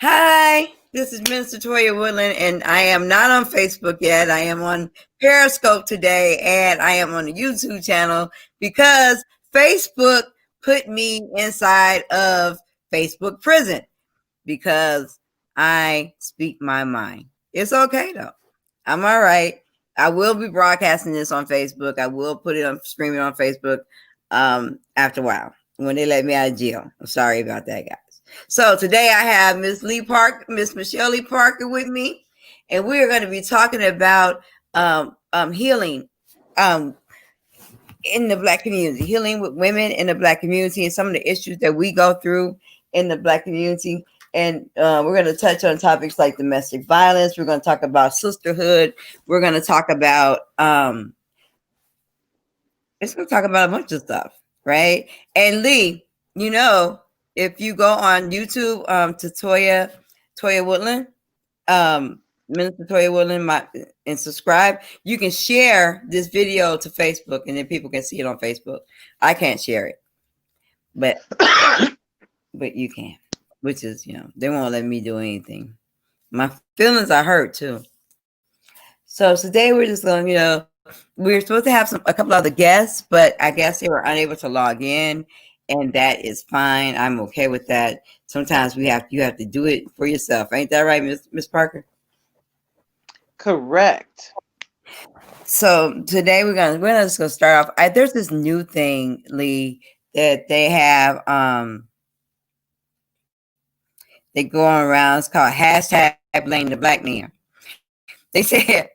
Hi, this is Minister Toya Woodland, and I am not on Facebook yet. I am on Periscope today, and I am on the YouTube channel because Facebook put me inside of Facebook prison because I speak my mind. It's okay though. I'm all right. I will be broadcasting this on Facebook. I will put it on streaming on Facebook after a while when they let me out of jail. I'm sorry about that, guys. So today I have Miss Michelle Lee Parker with me, and we are going to be talking about healing in the Black community, healing with women in the Black community, and some of the issues that we go through in the Black community. And we're going to touch on topics like domestic violence. We're going to talk about sisterhood. We're going to talk about it's going to talk about a bunch of stuff, right? And Lee, if you go on YouTube to Toya Woodland, Minister Toya Woodland, and subscribe, you can share this video to Facebook, and then people can see it on Facebook. I can't share it, but you can, which is, they won't let me do anything. My feelings are hurt too. So today we're just going, we're supposed to have a couple other guests, but I guess they were unable to log in, and that is fine. I'm okay with that. Sometimes you have to do it for yourself. Ain't that right, Miss Parker? Correct. So today we're just gonna start off. There's this new thing, Lee, that they have. They go around. It's called hashtag blame the Black man. They said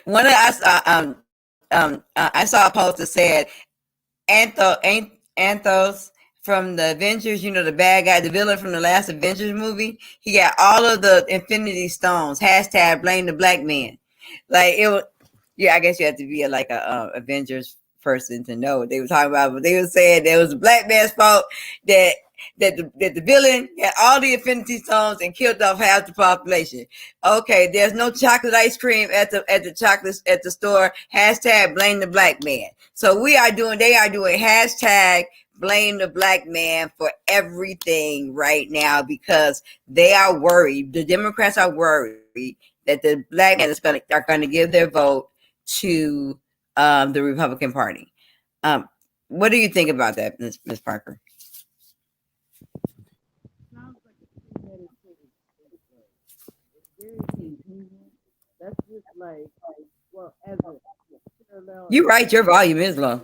one of us. I saw a post that said Anthos from the Avengers, the bad guy, the villain from the last Avengers movie. He got all of the Infinity Stones. Hashtag blame the Black man. Like it was, yeah. I guess you have to be like a Avengers person to know what they were talking about. But they were saying there was a black man's fault that the villain had all the Infinity Stones and killed off half the population. Okay, there's no chocolate ice cream at the store. Hashtag blame the Black man. So they are doing hashtag blame the Black man for everything right now because they are worried. The Democrats are worried that the Black men are going to give their vote to the Republican Party. What do you think about that, Ms. Parker? That's just like, well, as a you're right, your volume is low.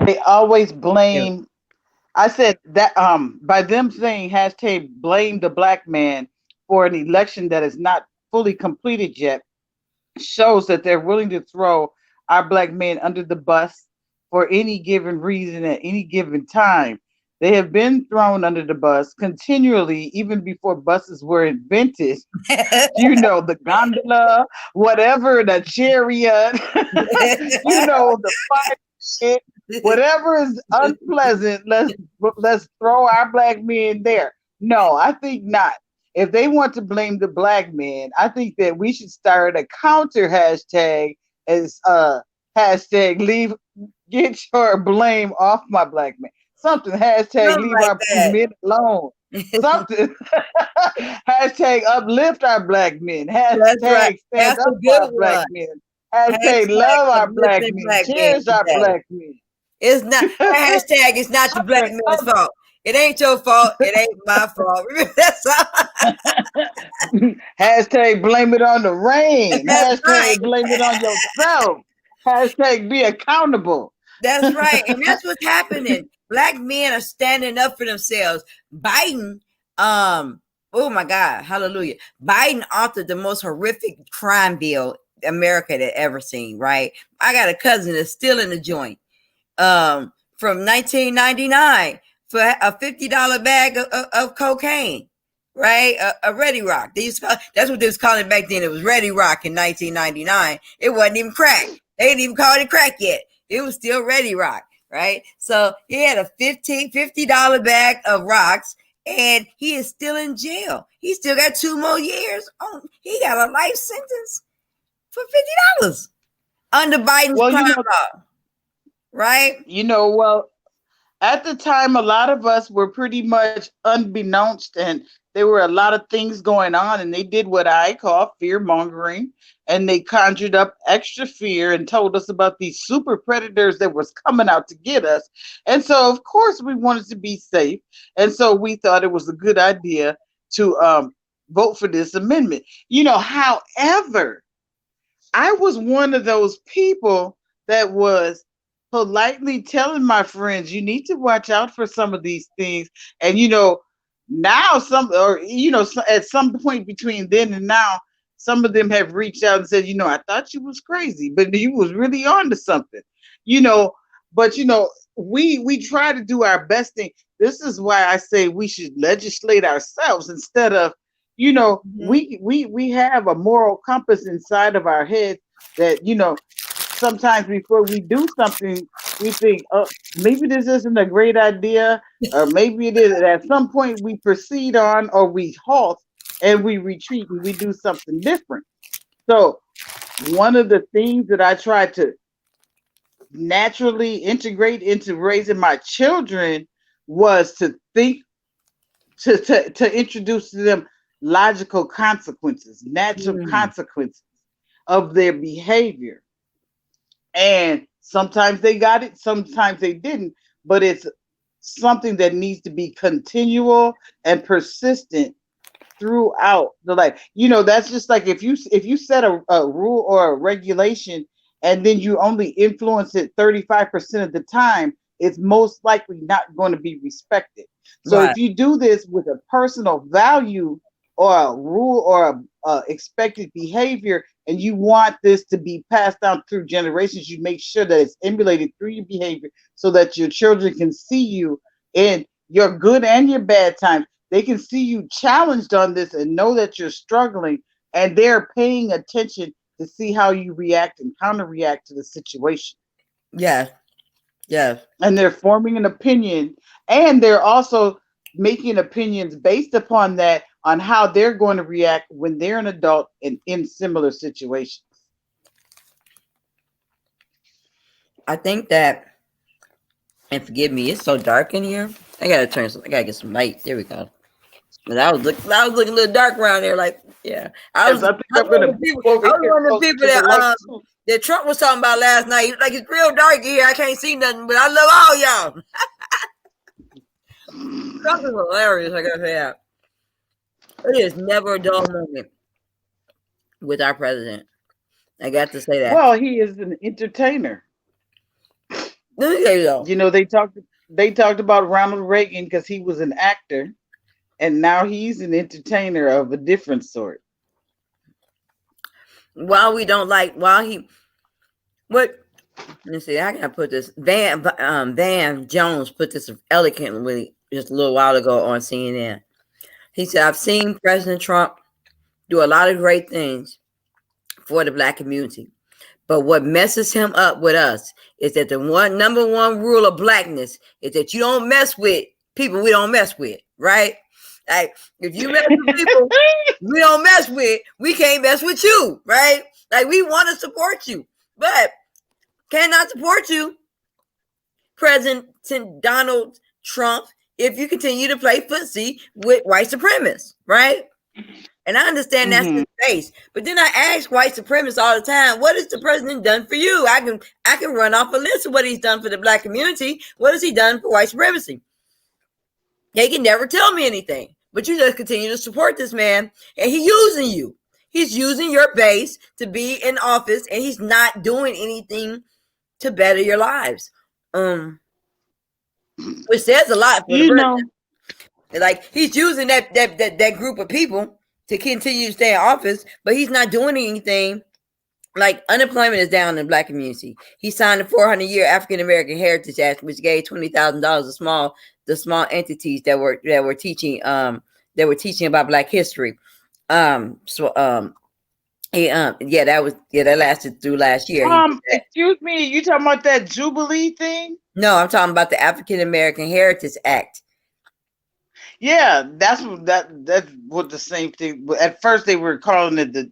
They always blame. I said that by them saying hashtag blame the Black man for an election that is not fully completed yet shows that they're willing to throw our Black men under the bus for any given reason at any given time. They have been thrown under the bus continually, even before buses were invented. The gondola, whatever, the chariot, the fire shit, whatever is unpleasant, let's throw our Black men there. No, I think not. If they want to blame the Black man, I think that we should start a counter hashtag as hashtag get your blame off my Black man. Something hashtag leave like our men alone. Something hashtag uplift our Black men. Hashtag stand up for our Black men. Hashtag love our Black men. Cherish our Black men. It's not hashtag. It's not the Black man's fault. It ain't your fault. It ain't my fault. That's all. Hashtag blame it on the rain. Hashtag blame it on yourself. Hashtag be accountable. That's right. And that's what's happening. Black men are standing up for themselves. Biden, oh my God, hallelujah. Biden authored the most horrific crime bill America had ever seen, right? I got a cousin that's still in the joint from 1999 for a $50 bag of cocaine, right? A Ready Rock. That's what they was calling it back then. It was Ready Rock in 1999. It wasn't even crack. They didn't even call it crack yet. It was still Ready Rock, right? So he had a $50 bag of rocks, and he is still in jail. He still got 2 more years. He got a life sentence for $50 under Biden's crime law, right? At the time, a lot of us were pretty much unbeknownst, and there were a lot of things going on, and they did what I call fear mongering, and they conjured up extra fear and told us about these super predators that was coming out to get us. And so, of course, we wanted to be safe, and so we thought it was a good idea to vote for this amendment. However, I was one of those people that was politely telling my friends, you need to watch out for some of these things. And, now at some point between then and now, some of them have reached out and said, I thought you was crazy, but you was really on to something, you know, but, we try to do our best thing. This is why I say we should legislate ourselves instead of, we have a moral compass inside of our head that, sometimes before we do something, we think, oh, maybe this isn't a great idea, or maybe it is. At some point, we proceed on, or we halt and we retreat and we do something different. So, one of the things that I try to naturally integrate into raising my children was to think, to introduce to them logical consequences, natural consequences of their behavior. And sometimes they got it, sometimes they didn't, but it's something that needs to be continual and persistent throughout the life. That's just like if you set a rule or a regulation and then you only influence it 35% of the time, it's most likely not going to be respected. So if you do this with a personal value or a rule or a expected behavior, and you want this to be passed down through generations, you make sure that it's emulated through your behavior so that your children can see you in your good and your bad times. They can see you challenged on this and know that you're struggling, and they're paying attention to see how you react and counter react to the situation. Yeah. Yeah. And they're forming an opinion, and they're also making opinions based upon that, on how they're going to react when they're an adult and in similar situations. I think that, and forgive me, it's so dark in here. I gotta get some light. There we go. But I was looking a little dark around there. Like, yeah, I was one of the people that Trump was talking about last night. Like, it's real dark here. I can't see nothing, but I love all y'all. Trump is hilarious. I gotta say that. It is never a dull moment with our president. I got to say that. Well, he is an entertainer. There you go. They talked about Ronald Reagan because he was an actor, and now he's an entertainer of a different sort. Let me see, I gotta put this. Van Jones put this eloquently just a little while ago on CNN. He said, I've seen President Trump do a lot of great things for the Black community. But what messes him up with us is that the number one rule of Blackness is that you don't mess with people we don't mess with, right? Like, if you mess with people we don't mess with, we can't mess with you, right? Like, we want to support you, but cannot support you, President Donald Trump, if you continue to play footsie with white supremacists, right? And I understand that's his base. But then I ask white supremacists all the time, what has the president done for you? I can run off a list of what he's done for the Black community. What has he done for white supremacy? They can never tell me anything. But you just continue to support this man, and he's using you. He's using your base to be in office, and he's not doing anything to better your lives. Which says a lot for the president. Like, he's using that group of people to continue to stay in office, but he's not doing anything. Like, unemployment is down in the Black community. He signed the 400-year African American Heritage Act, which gave $20,000 the small entities that were teaching about Black history. That lasted through last year. Excuse me, you talking about that Jubilee thing? No, I'm talking about the African American Heritage Act. Yeah, that's what the same thing. At first, they were calling it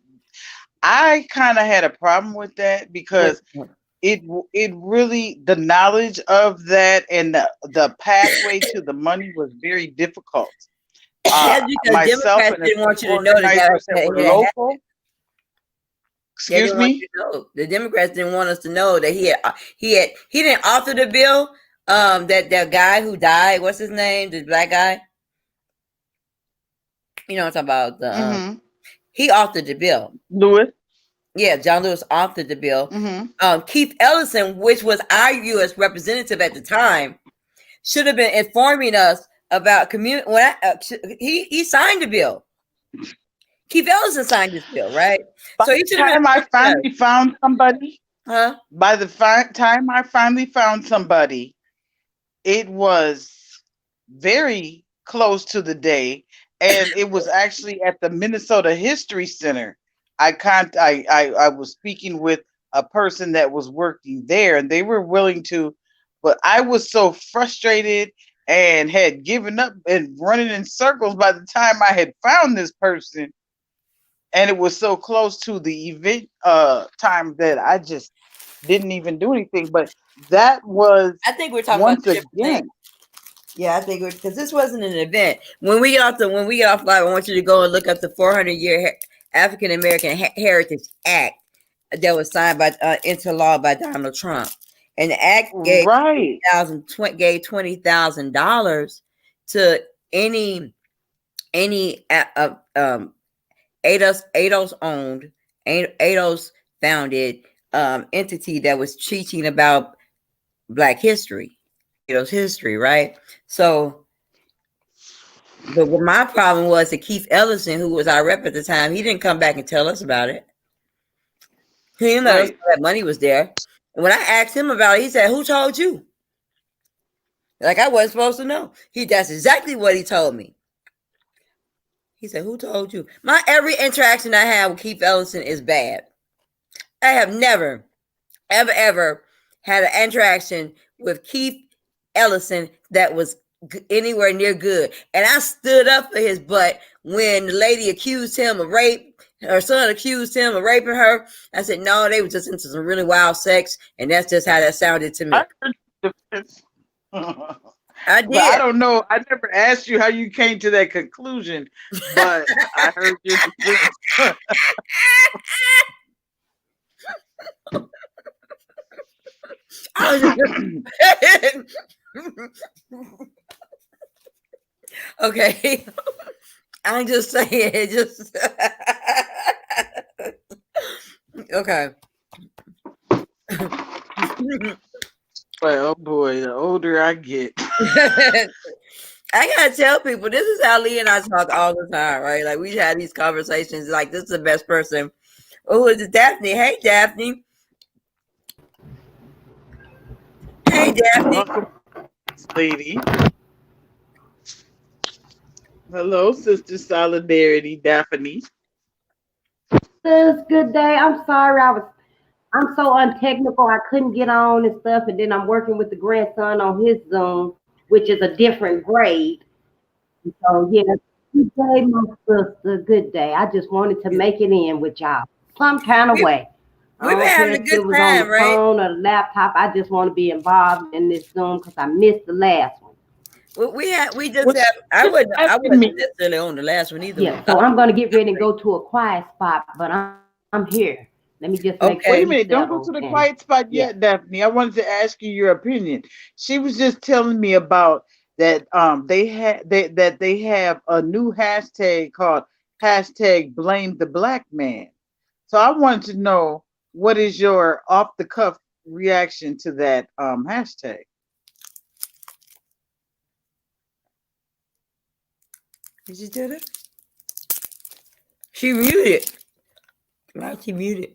I kind of had a problem with that because it really, the knowledge of that and the pathway to the money was very difficult. That's because Myself Democrats and a didn't want few you to know organizers that were that had local. They Excuse didn't want me. you to know. The Democrats didn't want us to know that he didn't author the bill. That guy who died, what's his name? The black guy. You know what I'm talking about? Mm-hmm. He authored the bill. Lewis. Yeah, John Lewis authored the bill. Mm-hmm. Keith Ellison, which was our U.S. representative at the time, should have been informing us about community. He signed the bill. Keith Ellison signed this bill, right? By So he the should have been. time I finally found somebody, Huh? by the time I finally found somebody, it was very close to the day, and it was actually at the Minnesota History Center. I was speaking with a person that was working there, and they were willing to, but I was so frustrated and had given up and running in circles by the time I had found this person, and it was so close to the event time that I just didn't even do anything. But that was, I think we're talking about once different things. again. Yeah, I think because this wasn't an event. When we get off live, I want you to go and look up the 400-year African American Heritage Act that was signed into law by Donald Trump, and the act gave $20,000 to any ADOS owned, ADOS founded entity that was teaching about Black history, ADOS history, right? So, but what my problem was that Keith Ellison, who was our rep at the time, he didn't come back and tell us about it. He didn't let us know that money was there. And when I asked him about it, he said, "Who told you?" Like I wasn't supposed to know. That's exactly what he told me. He said, "Who told you?" Every interaction I have with Keith Ellison is bad. I have never, ever had an interaction with Keith Ellison that was anywhere near good. And I stood up for his butt when the lady accused him of rape. Her son accused him of raping her. I said, no, they were just into some really wild sex. And that's just how that sounded to me. I did. But I don't know. I never asked you how you came to that conclusion, but I heard your defense. Okay. I'm just saying, just okay. Well, oh boy, the older I get. I gotta tell people this is how Lee and I talk all the time, right? Like we had these conversations. Like this is the best person. Oh, is it Daphne? Hey, Daphne. Hey, Daphne. Welcome, lady. Hello, Sister Solidarity, Daphne. Good day. I'm sorry. I'm so untechnical. I couldn't get on and stuff. And then I'm working with the grandson on his Zoom, which is a different grade. So yeah, good day, my sister. Good day. I just wanted to make it in with y'all some kind of way. We've been having a good time, right? Phone or the laptop. I just want to be involved in this Zoom because I missed the last one. Well, I wasn't necessarily on the last one either. Yeah, so I'm gonna get ready and go to a quiet spot, but I'm here. Let me just make sure. Wait a minute, don't go to the quiet spot yet, Daphne. I wanted to ask you your opinion. She was just telling me about that they have a new hashtag called hashtag blame the black man. So I wanted to know, what is your off the cuff reaction to that hashtag? Did you do that? She muted. Why she muted?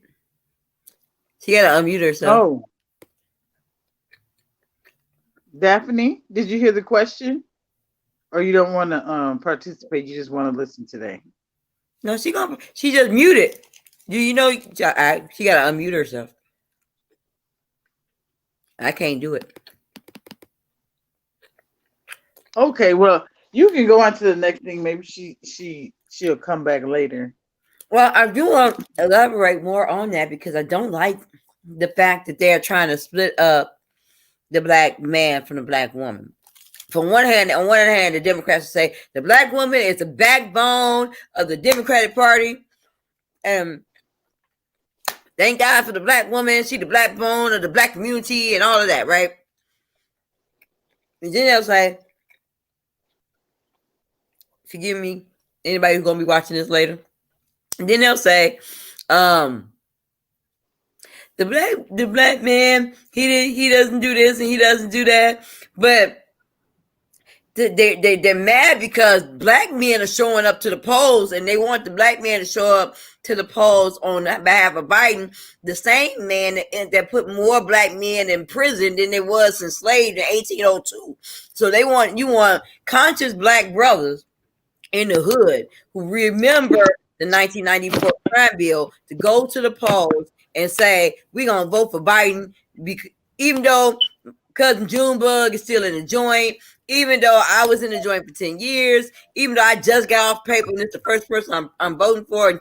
She gotta unmute herself. Oh. Daphne, did you hear the question? Or you don't want to participate, you just want to listen today? No, she just muted. Do you know she gotta unmute herself? I can't do it. Okay, well, you can go on to the next thing. Maybe she'll come back later. Well, I do want to elaborate more on that because I don't like the fact that they're trying to split up the black man from the black woman. On one hand, the Democrats say the black woman is the backbone of the Democratic Party, and thank God for the black woman. She the backbone of the black community and all of that, right? And then they'll say, forgive me, anybody who's gonna be watching this later. And then they'll say, the black man, he doesn't do this and he doesn't do that, but they're mad because black men are showing up to the polls, and they want the black man to show up to the polls on behalf of Biden, the same man that put more black men in prison than there was enslaved in 1802. So you want conscious black brothers in the hood who remember the 1994 crime bill to go to the polls and say, we're going to vote for Biden, even though Cousin Junebug is still in the joint, even though I was in the joint for 10 years, even though I just got off paper and it's the first person I'm voting for in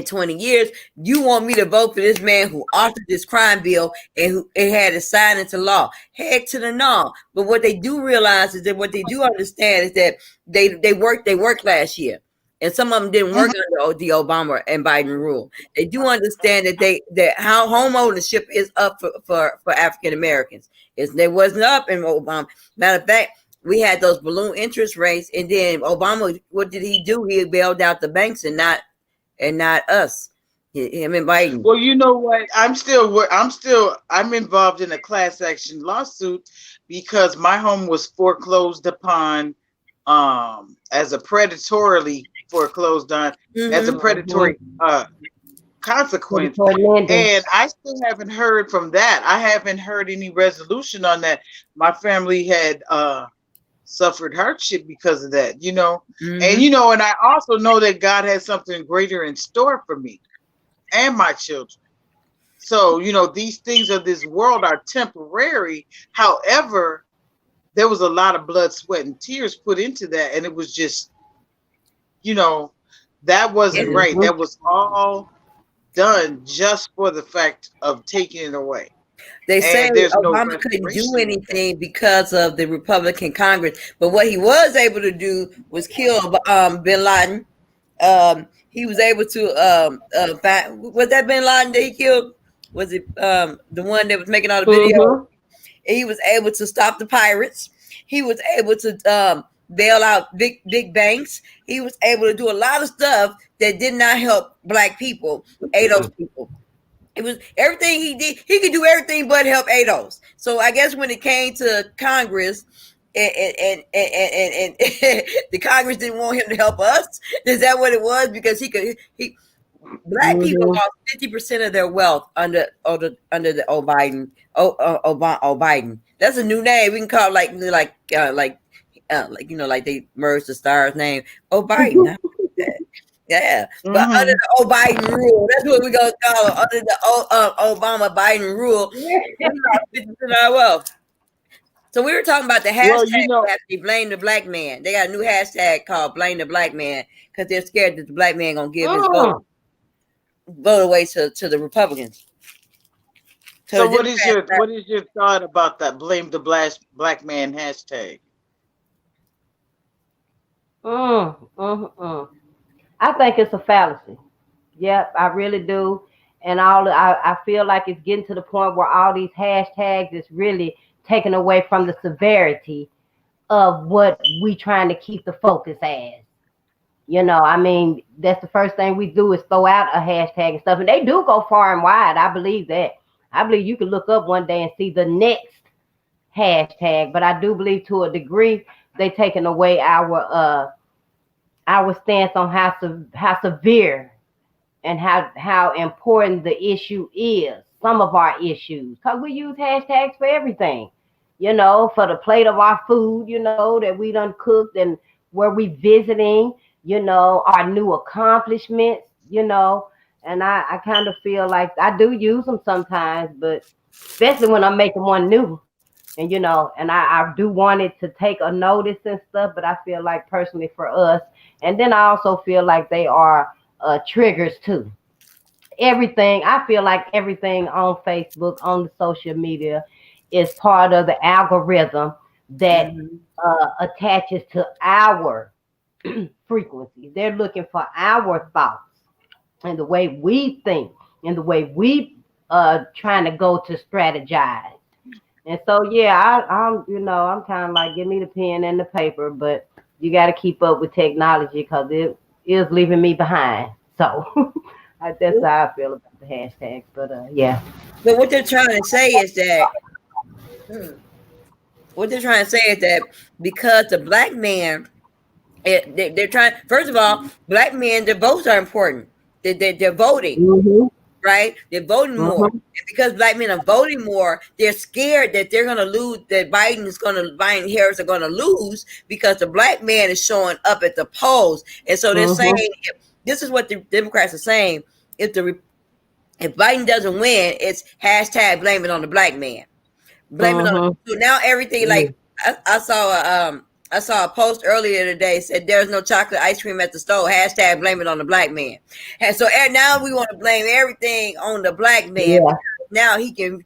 20 years, you want me to vote for this man who authored this crime bill and who it had it signed into law. Heck to the no. But what they do realize is that what they do understand is that they worked last year. And some of them didn't work under the Obama and Biden rule. They do understand that how home ownership is up for African Americans. There wasn't up in Obama. Matter of fact, we had those balloon interest rates, and then Obama, what did he do? He bailed out the banks and not us. Him and Biden. Well, you know what? I'm involved in a class action lawsuit because my home was foreclosed upon as a predatorily foreclosed on as a predatory consequence. And I still haven't heard from that. I haven't heard any resolution on that. My family had suffered hardship because of that, you know. And and I also know that God has something greater in store for me and my children. So, these things of this world are temporary. However, there was a lot of blood, sweat, and tears put into that, and it was just, that wasn't right. That was all done just for the fact of taking it away. They say Obama couldn't do anything because of the Republican Congress, but what he was able to do was kill Bin Laden. He was able to was that Bin Laden that he killed? Was it the one that was making all the videos? He was able to stop the pirates. He was able to bail out big banks. He was able to do a lot of stuff that did not help black people, ADOS people. It was everything he did. He could do everything but help ADOS. So I guess when it came to Congress, and the Congress didn't want him to help us. Is that what it was? Because black people lost 50% of their wealth under the Biden. Biden. That's a new name. We can call it like they merged the star's name. Biden. Yeah, but under the Biden rule, that's what we're gonna call it. Under the Obama Biden rule, 50% of our wealth. So we were talking about the hashtag. They blame the black man. They got a new hashtag called "Blame the Black Man" because they're scared that the black man gonna give his vote away to the Republicans. So what is your thought about that "Blame the Black Man" hashtag? I think it's a fallacy. Yep, I really do. And I feel like it's getting to the point where all these hashtags is really taken away from the severity of what we trying to keep the focus as. I mean, that's the first thing we do is throw out a hashtag and stuff. And they do go far and wide. I believe that. I believe you can look up one day and see the next hashtag. But I do believe to a degree they taken away our stance on how severe and how important the issue is. Some of our issues, because we use hashtags for everything, for the plate of our food, that we done cooked, and where we visiting, our new accomplishments, and I kind of feel like I do use them sometimes, but especially when I'm making one new, and and I do want it to take a notice and stuff, but I feel like personally for us, and then I also feel like they are triggers too. everything. I feel like everything on Facebook, on the social media, is part of the algorithm that attaches to our frequencies. They're looking for our thoughts and the way we think and the way we trying to go to strategize. And so yeah, I'm kind of like, give me the pen and the paper, but you got to keep up with technology because it is leaving me behind. So that's how I feel about the hashtags. But yeah. But what they're trying to say is that because the black man, they're trying. First of all, black men, their votes are important. They're voting. Mm-hmm. Right? They're voting more. And because black men are voting more, they're scared that they're going to lose, that Biden and Harris are going to lose because the black man is showing up at the polls. And so they're saying, this is what the Democrats are saying, if Biden doesn't win, it's hashtag blame it on the black man. Blame it on. So now everything, like I saw a post earlier today said there's no chocolate ice cream at the store. Hashtag blame it on the black man. And so now we want to blame everything on the black man. Yeah. Now he can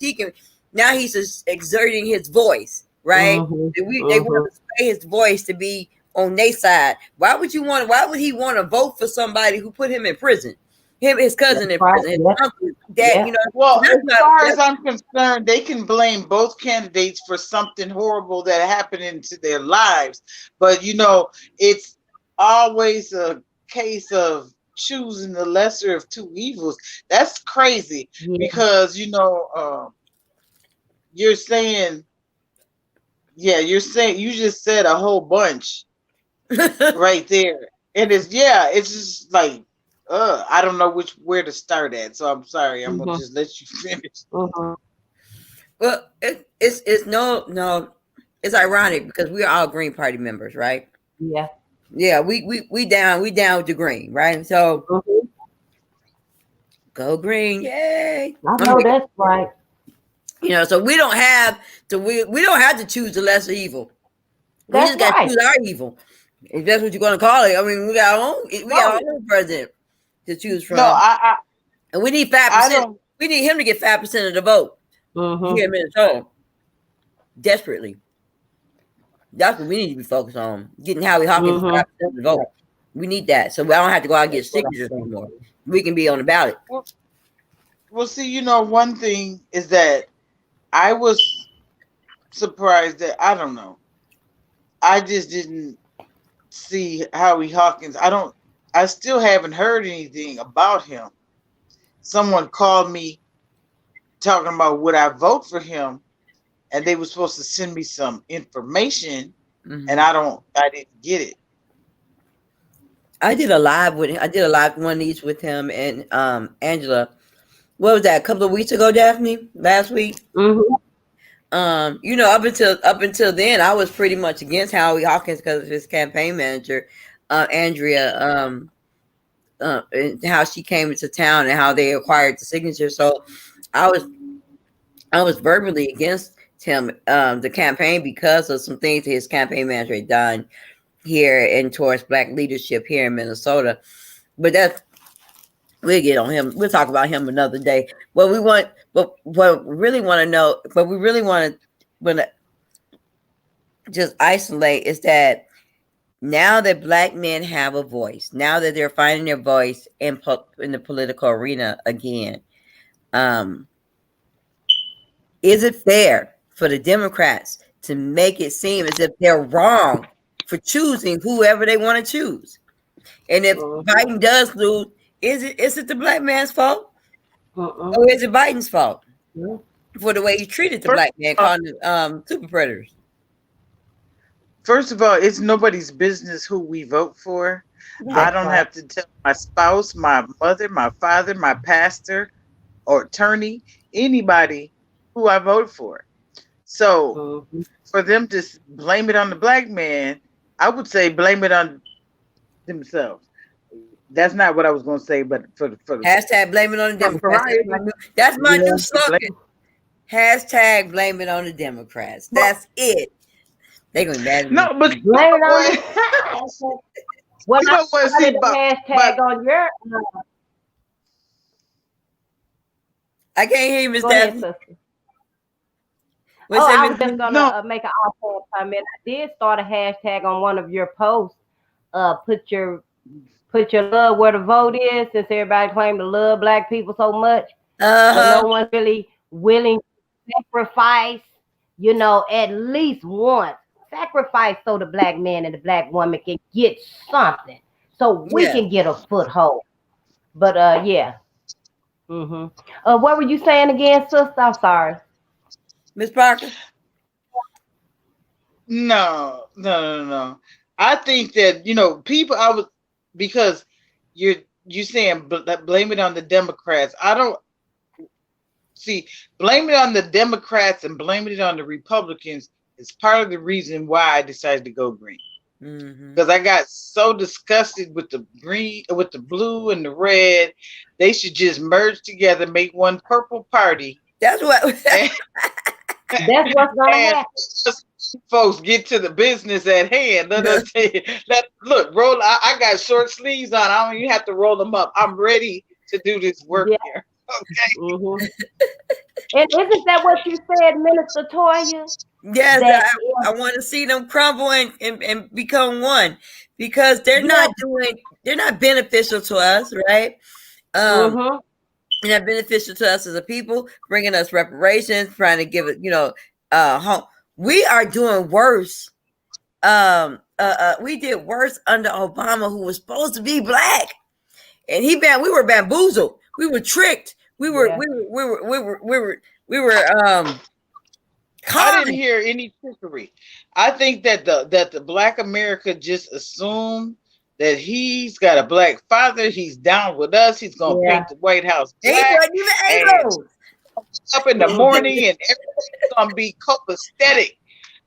now he's just exerting his voice, right? They want to sway his voice to be on their side. Why would he want to vote for somebody who put him in prison? His cousin in prison, his uncle, dad, Well, as far as I'm concerned, they can blame both candidates for something horrible that happened into their lives. But it's always a case of choosing the lesser of two evils. That's crazy because you're saying, you just said a whole bunch right there, and it's just like. I don't know where to start at, so I'm sorry. I'm gonna just let you finish. Well, it's no. It's ironic because we're all Green Party members, right? Yeah. Yeah, we down with the Green, right? So go Green, yay! I know that's right. So we don't have to choose the lesser evil. We just got to choose our evil. If that's what you're gonna call it. I mean, we got our own president to choose from. No, and we need 5%. We need him to get 5% of the vote here in Minnesota. Desperately. That's what we need to be focused on. Getting Howie Hawkins 5% of the vote. We need that. So I don't have to go out and get signatures anymore. We can be on the ballot. Well, see, one thing is that I was surprised that I don't know. I just didn't see Howie Hawkins. I still haven't heard anything about him. Someone called me talking about would I vote for him, and they were supposed to send me some information, and I didn't get it. I did a live one of these with him and Angela. What was that? A couple of weeks ago, Daphne? Last week? Up until then, I was pretty much against Howie Hawkins because of his campaign manager, Andrea, and how she came into town and how they acquired the signature. So I was verbally against him, the campaign, because of some things that his campaign manager had done here and towards black leadership here in Minnesota. But we'll get on him. We'll talk about him another day. What we really want to just isolate is that now that black men have a voice, now that they're finding their voice in the political arena again, is it fair for the Democrats to make it seem as if they're wrong for choosing whoever they want to choose? And if Biden does lose, is it the black man's fault? Or is it Biden's fault for the way he treated the black man, calling them super predators? First of all, it's nobody's business who we vote for. I don't have to tell my spouse, my mother, my father, my pastor, or attorney, anybody who I vote for. So for them to blame it on the black man, I would say blame it on themselves. That's not what I was going to say, but for the hashtag blame it on the Democrats. That's my new slogan. Hashtag blame it on the Democrats. That's it. They're going to be mad at me. No, but blame it on the hashtag on your I can't hear you, Miss Go ahead, Daphne. sister. What's Oh, that, I Miss was just Daphne? gonna make an offhand comment. I did start a hashtag on one of your posts. Put your love where the vote is, since everybody claim to love black people so much, but no one's really willing to sacrifice, at least once. Sacrifice so the black man and the black woman can get something, so we can get a foothold. But yeah. What were you saying again, sister? I'm sorry. Miss Parker? No. I think that people. Because you saying blame it on the Democrats. I don't see blame it on the Democrats and blaming it on the Republicans is part of the reason why I decided to go green. Because I got so disgusted with the green, with the blue and the red. They should just merge together, make one purple party. That's what. That's what's gonna happen. Folks, get to the business at hand. Let us look. Roll. I got short sleeves on. I don't even have to roll them up. I'm ready to do this work here. Okay. And isn't that what you said, Minister Toya? Yes, I want to see them crumble and become one, because they're not beneficial to us, right? They're not beneficial to us as a people, bringing us reparations, trying to give it, home. We are doing worse. We did worse under Obama, who was supposed to be black, and we were bamboozled. We were tricked. We were. I didn't hear any trickery. I think that the Black America just assumed that he's got a black father. He's down with us. He's gonna paint the White House black. Up in the morning, and everything's gonna be copacetic.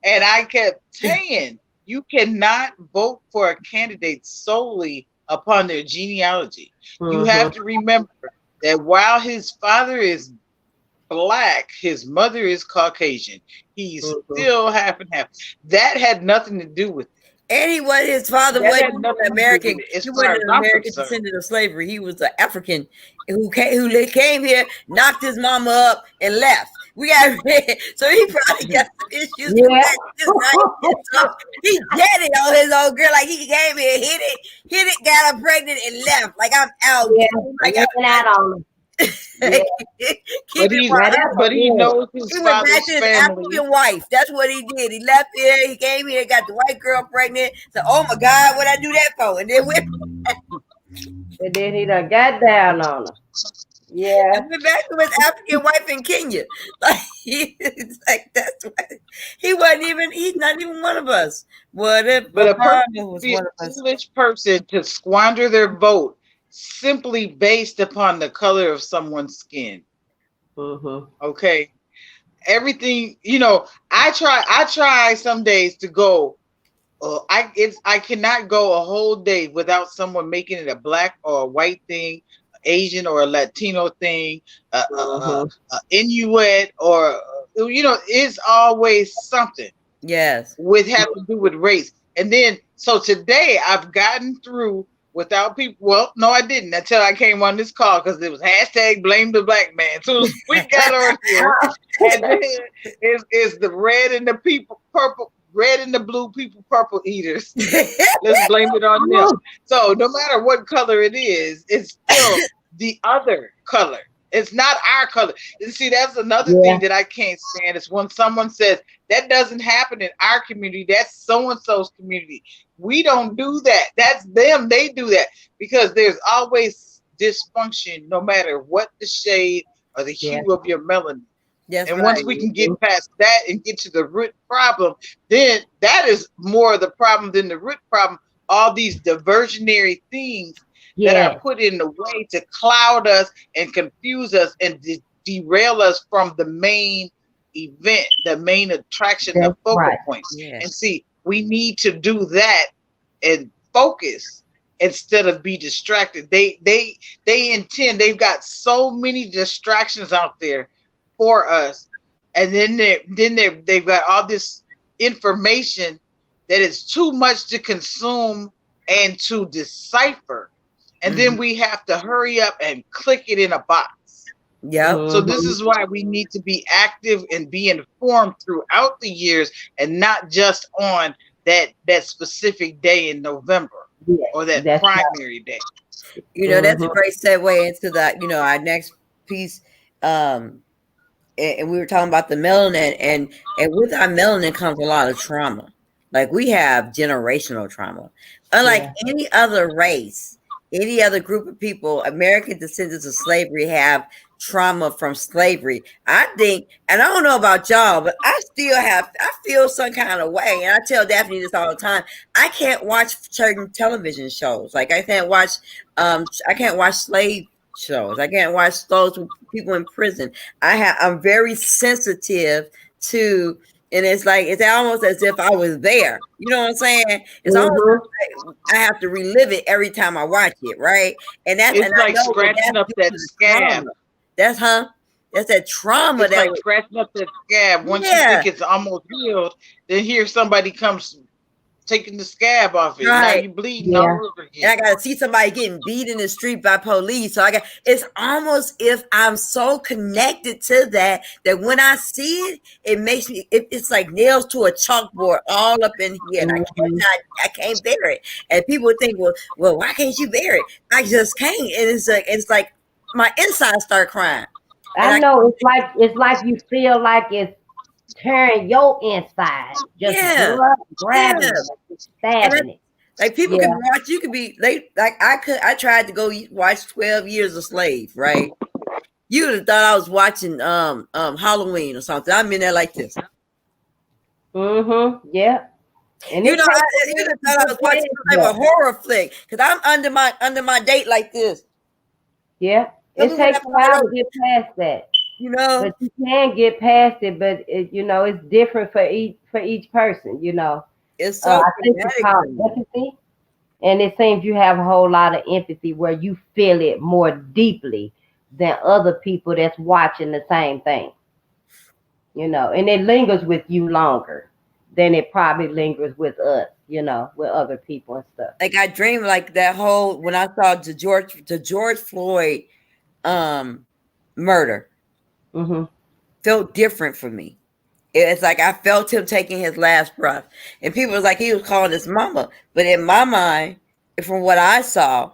And I kept saying, you cannot vote for a candidate solely upon their genealogy. You have to remember that while his father is black, his mother is Caucasian. He's still half and half. That had nothing to do with it. And his father wasn't American. He wasn't an American descendant of slavery. He was an African who came here, knocked his mama up, and left. So he probably got some issues with that. So he get it on his old girl. Like, he came here, hit it, got her pregnant, and left. Like, I'm out. Like, I'm out on him. But he knows his father's family. African wife. That's what he did. He left here. He came here, got the white girl pregnant. So, oh my God, what I do that for? And then he done got down on her. Yeah, and went back to his African wife in Kenya. Like, that's why he wasn't even. He's not even one of us. But a foolish person to squander their vote simply based upon the color of someone's skin. Okay, everything. I try some days to go. I cannot go a whole day without someone making it a black or a white thing, Asian or a Latino thing, Inuit, or it's always something. Yes, with have to do with race. And then so today I've gotten through without people. Well, no, I didn't until I came on this call, because it was hashtag blame the black man. So we got on here, and then is the red and the people purple. Red and the blue people purple eaters. Let's blame it on them. So no matter what color it is, it's still the other color. It's not our color. And see, that's another thing that I can't stand, is when someone says that doesn't happen in our community, that's so-and-so's community. We don't do that. That's them. They do that, because there's always dysfunction no matter what the shade or the hue of your melanin. Yes, and once we can get past that and get to the root problem, then that is more of the problem than the root problem. All these diversionary things that are put in the way to cloud us and confuse us and derail us from the main event, the main attraction, the focal point. And see, we need to do that and focus instead of be distracted. They've got so many distractions out there for us, and then they've got all this information that is too much to consume and to decipher, and then we have to hurry up and click it in a box. Yep. So this is why we need to be active and be informed throughout the years, and not just on that specific day in November or that primary day. That's a great segue into our next piece. And we were talking about the melanin, and with our melanin comes a lot of trauma. Like, we have generational trauma. Unlike any other race, any other group of people, American descendants of slavery have trauma from slavery. I think, and I don't know about y'all, but I feel some kind of way. And I tell Daphne this all the time. I can't watch certain television shows. Like, I can't watch slave shows. I can't watch those with people in prison. I'm very sensitive to, and it's almost as if I was there. You know what I'm saying? It's almost like I have to relive it every time I watch it, right? And it's like scratching up that scab. That's that trauma. It's like scratching up that scab. Once you think it's almost healed, then here somebody comes taking the scab off it. Right. Now you bleeding all over again. And I gotta see somebody getting beat in the street by police. So it's almost if I'm so connected to that when I see it, it makes me, it's like nails to a chalkboard all up in here. And I can't bear it. And people think, well, why can't you bear it? I just can't. And it's like my insides start crying. I know it's like you feel like it's tearing your inside, just grabbing it, stabbing it. Like, people can watch. You could be I tried to go watch 12 Years a Slave, right? You would have thought I was watching Halloween or something. I'm in there like this. Yeah. And you'd have thought I was watching some type of horror flick, because I'm under my date like this. Yeah. It takes a while to get past that. But you can get past it, but it's different for each person. It's so I think it's called empathy, and it seems you have a whole lot of empathy where you feel it more deeply than other people that's watching the same thing. And it lingers with you longer than it probably lingers with us. With other people and stuff. Like, I dream like that whole, when I saw the George Floyd murder. Felt different for me. It's like I felt him taking his last breath, and people was like he was calling his mama. But in my mind, from what I saw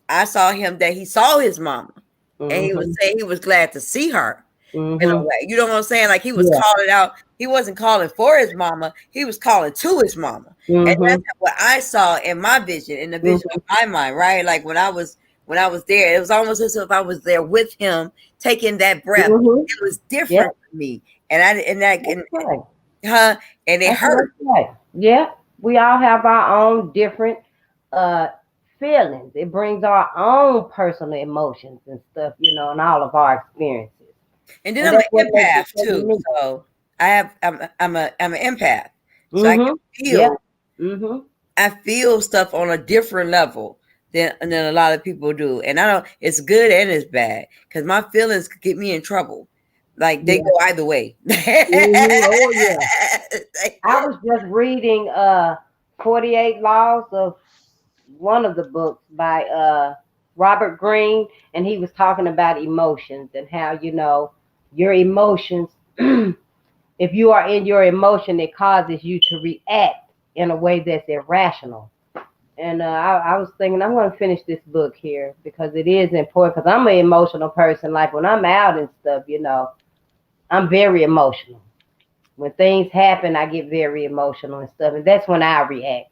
him that he saw his mama, and he was saying he was glad to see her. In a way, you know what I'm saying? Like, he was calling out. He wasn't calling for his mama. He was calling to his mama, and that's what I saw in my vision, in the vision of my mind. Right, like when I was there, it was almost as if I was there with him, taking that breath. It was different for me, and it hurt. Right. Yeah, we all have our own different feelings. It brings our own personal emotions and stuff, and all of our experiences. And then I'm an empath too, so I'm an empath, so I can feel. I feel stuff on a different level than a lot of people do. And I know it's good and it's bad, because my feelings could get me in trouble. Like, they go either way. Oh, yeah. I was just reading 48 Laws of one of the books by Robert Greene, and he was talking about emotions and how, your emotions, if you are in your emotion, it causes you to react in a way that's irrational. And I was thinking, I'm going to finish this book here because it is important, because I'm an emotional person. Like, when I'm out and stuff, I'm very emotional. When things happen, I get very emotional and stuff. And that's when I react.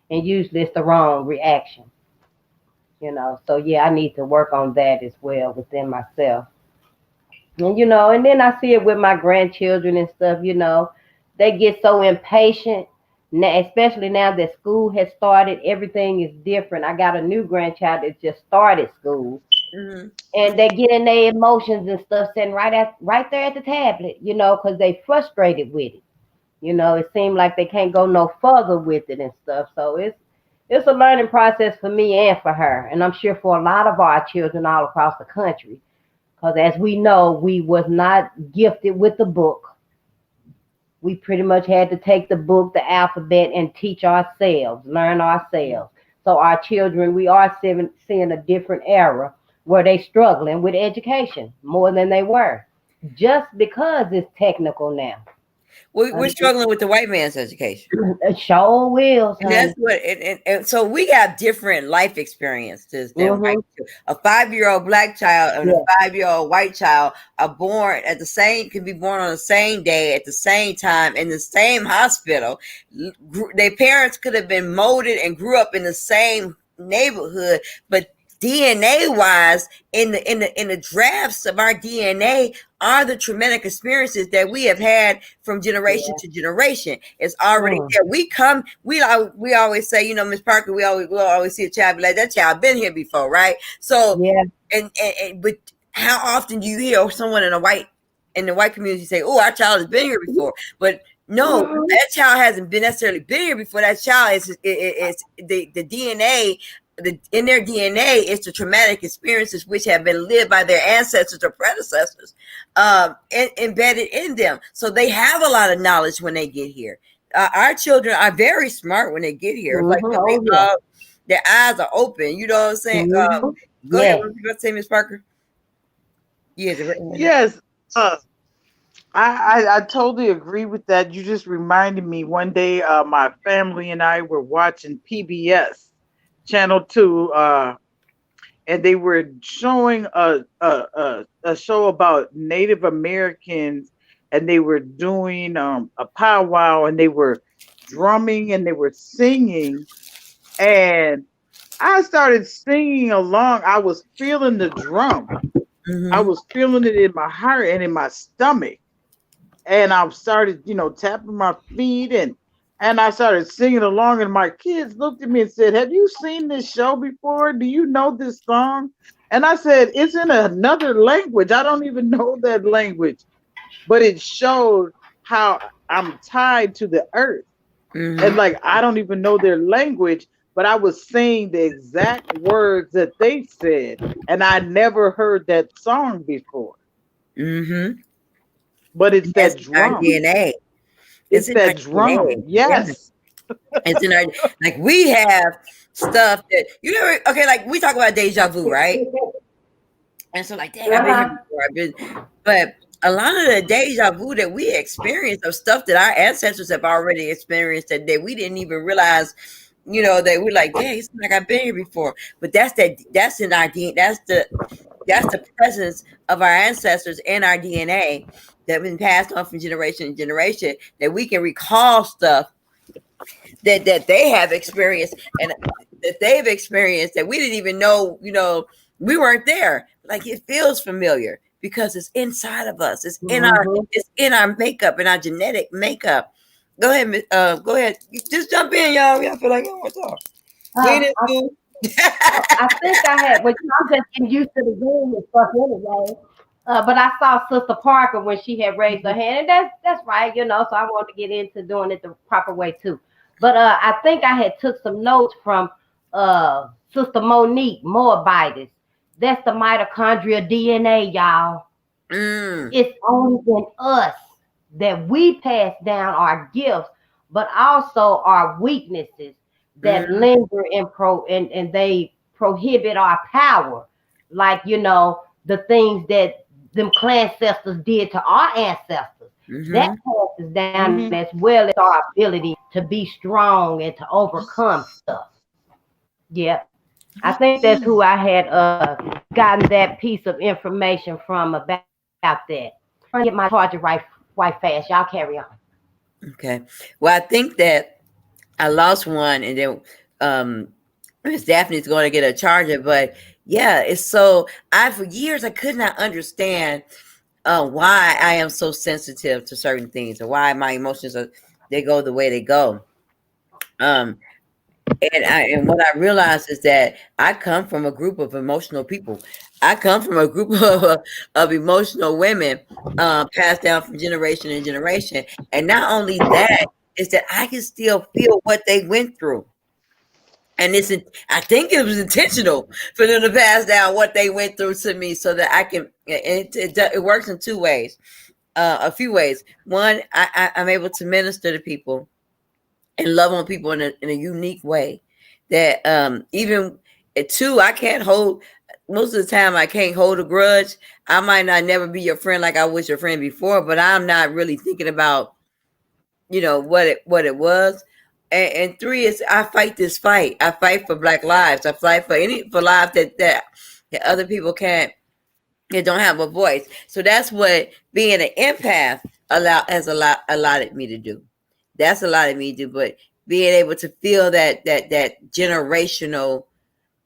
And usually it's the wrong reaction. So yeah, I need to work on that as well within myself. And, and then I see it with my grandchildren and stuff, they get so impatient. Now, especially now that school has started, everything is different. I got a new grandchild that just started school, and they get in their emotions and stuff, sitting right there at the tablet, because they frustrated with it. It seems like they can't go no further with it and stuff. So it's a learning process for me and for her, and I'm sure for a lot of our children all across the country, because as we know, we was not gifted with the book. We pretty much had to take the book, the alphabet, and teach ourselves, learn ourselves. So our children, we are seeing a different era were they struggling with education more than they were, just because it's technical now. We're struggling with the white man's education. It sure will, And that's honey. what, and so we got different life experiences than white. A 5-year-old black child and a 5-year-old white child are born at the same, can be born on the same day at the same time in the same hospital. Their parents could have been molded and grew up in the same neighborhood, but DNA wise, in the drafts of our DNA are the traumatic experiences that we have had from generation to generation. It's already there. We always say, Miss Parker, we'll always see a child be like, that child been here before, right? So but how often do you hear someone in the white community say, oh, our child has been here before? But no, that child hasn't been necessarily been here before. That child is the DNA. In their DNA is the traumatic experiences which have been lived by their ancestors or predecessors, embedded in them. So they have a lot of knowledge when they get here. Our children are very smart when they get here. Like their eyes are open. You know what I'm saying? Go ahead. What you say, Miss Parker? Yes. I totally agree with that. You just reminded me one day, my family and I were watching PBS Channel 2, and they were showing a show about Native Americans, and they were doing a powwow, and they were drumming and they were singing, and I started singing along. I was feeling the drum. I was feeling it in my heart and in my stomach, and I started, tapping my feet and I started singing along, and my kids looked at me and said, have you seen this show before? Do you know this song? And I said, it's in another language. I don't even know that language. But it showed how I'm tied to the earth. And like, I don't even know their language, but I was saying the exact words that they said. And I never heard that song before. But it's that drum. DNA. It's that drum. Yes. It's in our, like, we have stuff that, okay, like we talk about deja vu, right? And so like, dang, I've been here before. But a lot of the deja vu that we experience of stuff that our ancestors have already experienced that we didn't even realize, that we're like, dang, it's like I've been here before. But that's in our DNA. That's the presence of our ancestors in our DNA that have been passed on from generation to generation, that we can recall stuff that they have experienced and that they've experienced that we didn't even know, we weren't there. Like, it feels familiar because it's inside of us. It's in our makeup, in our genetic makeup. Go ahead. Just jump in, y'all. I feel like I want to talk. I think I had, but I'm just getting used to the Zoom and stuff anyway. But I saw Sister Parker when she had raised her hand, and that's right, so I wanted to get into doing it the proper way too. But I think I had took some notes from Sister Monique Moabitis. That's the mitochondrial DNA, y'all. It's only in us that we pass down our gifts, but also our weaknesses that linger and they prohibit our power. Like, the things that them clan ancestors did to our ancestors. That passes down as well as our ability to be strong and to overcome stuff. Yeah. I think that's who I had gotten that piece of information from about that. I'm trying to get my charger right fast. Y'all carry on. Okay. Well, I think that I lost one, and then Miss Daphne's going to get a charger. But yeah, it's so for years I could not understand why I am so sensitive to certain things, or why my emotions they go the way they go. And what I realized is that I come from a group of emotional people. I come from a group of emotional women, passed down from generation to generation. And not only that, is that I can still feel what they went through. And I think it was intentional for them to pass down what they went through to me, so that I can. It works in two ways, a few ways. One, I'm able to minister to people and love on people in a unique way. That even two, I can't hold most of the time I can't hold a grudge. I might not never be your friend like I was your friend before, but I'm not really thinking about, what it was. And three is I fight this fight. I fight for Black lives. I fight for lives that other people can't. They don't have a voice. So that's what being an empath has allotted me to do. That's allotted me to do. But being able to feel that generational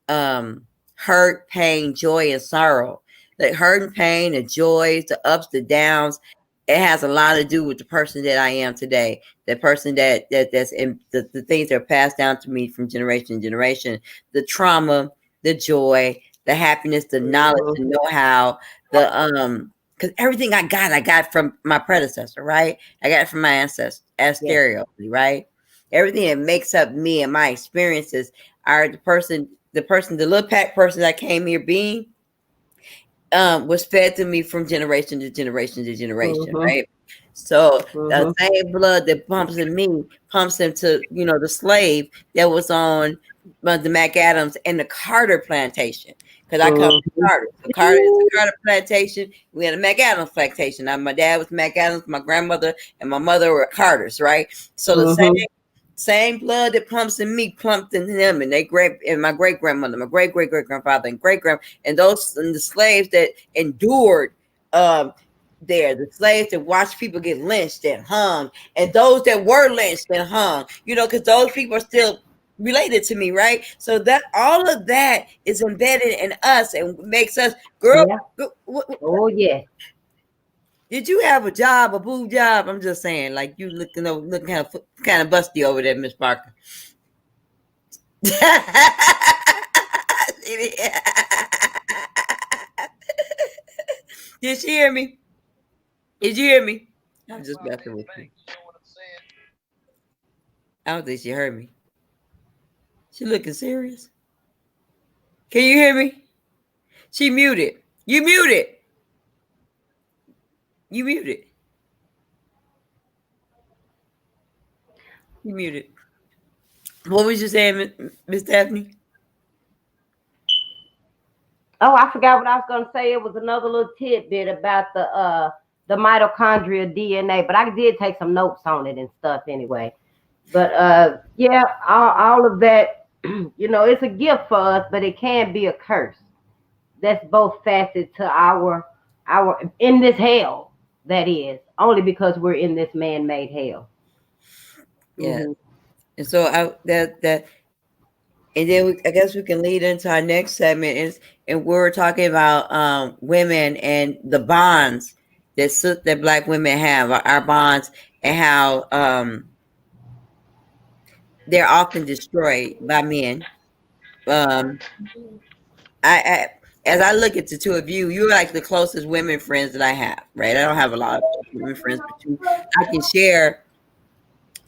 hurt, pain, joy, and sorrow. Like hurt and pain, the joys, the ups, the downs. It has a lot to do with the person that I am today. The person that's in the things that are passed down to me from generation to generation. The trauma, the joy, the happiness, the knowledge, the know-how, because everything I got from my predecessor, right? I got it from my ancestors, right? Everything that makes up me and my experiences are the little pack person that came here being was fed to me from generation to generation to generation, right? So the same blood that pumps in me pumps into the slave that was on the McAdams and the Carter plantation, because I come from Carter. So Carter is the Carter plantation. We had a McAdams plantation. Now, my dad was McAdams, my grandmother and my mother were Carters, right? So the same blood that pumps in me pumped in them, and my great grandmother, my great grandfather, and and the slaves that endured there, the slaves that watched people get lynched and hung, and those that were lynched and hung, because those people are still related to me, right? So that all of that is embedded in us and makes us, girl. Yeah. Oh yeah. Did you have a job, a boob job? I'm just saying, like you looking kind of busty over there, Miss Parker. Did she hear me? Did you hear me? I'm just messing with you. I don't think she heard me. She looking serious. Can you hear me? She muted. You muted. You muted. You muted. What was you saying, Miss Daphne? Oh, I forgot what I was gonna say. It was another little tidbit about the mitochondria DNA, but I did take some notes on it and stuff anyway. But yeah, all of that, it's a gift for us, but it can be a curse. That's both facets to our in this hell, that is, only because we're in this man-made hell. Yeah. And so and then I guess we can lead into our next segment and we're talking about women and the bonds that Black women have, our bonds, and how they're often destroyed by men. I as I look at the two of you, you're like the closest women friends that I have, right? I don't have a lot of women friends, but I can share.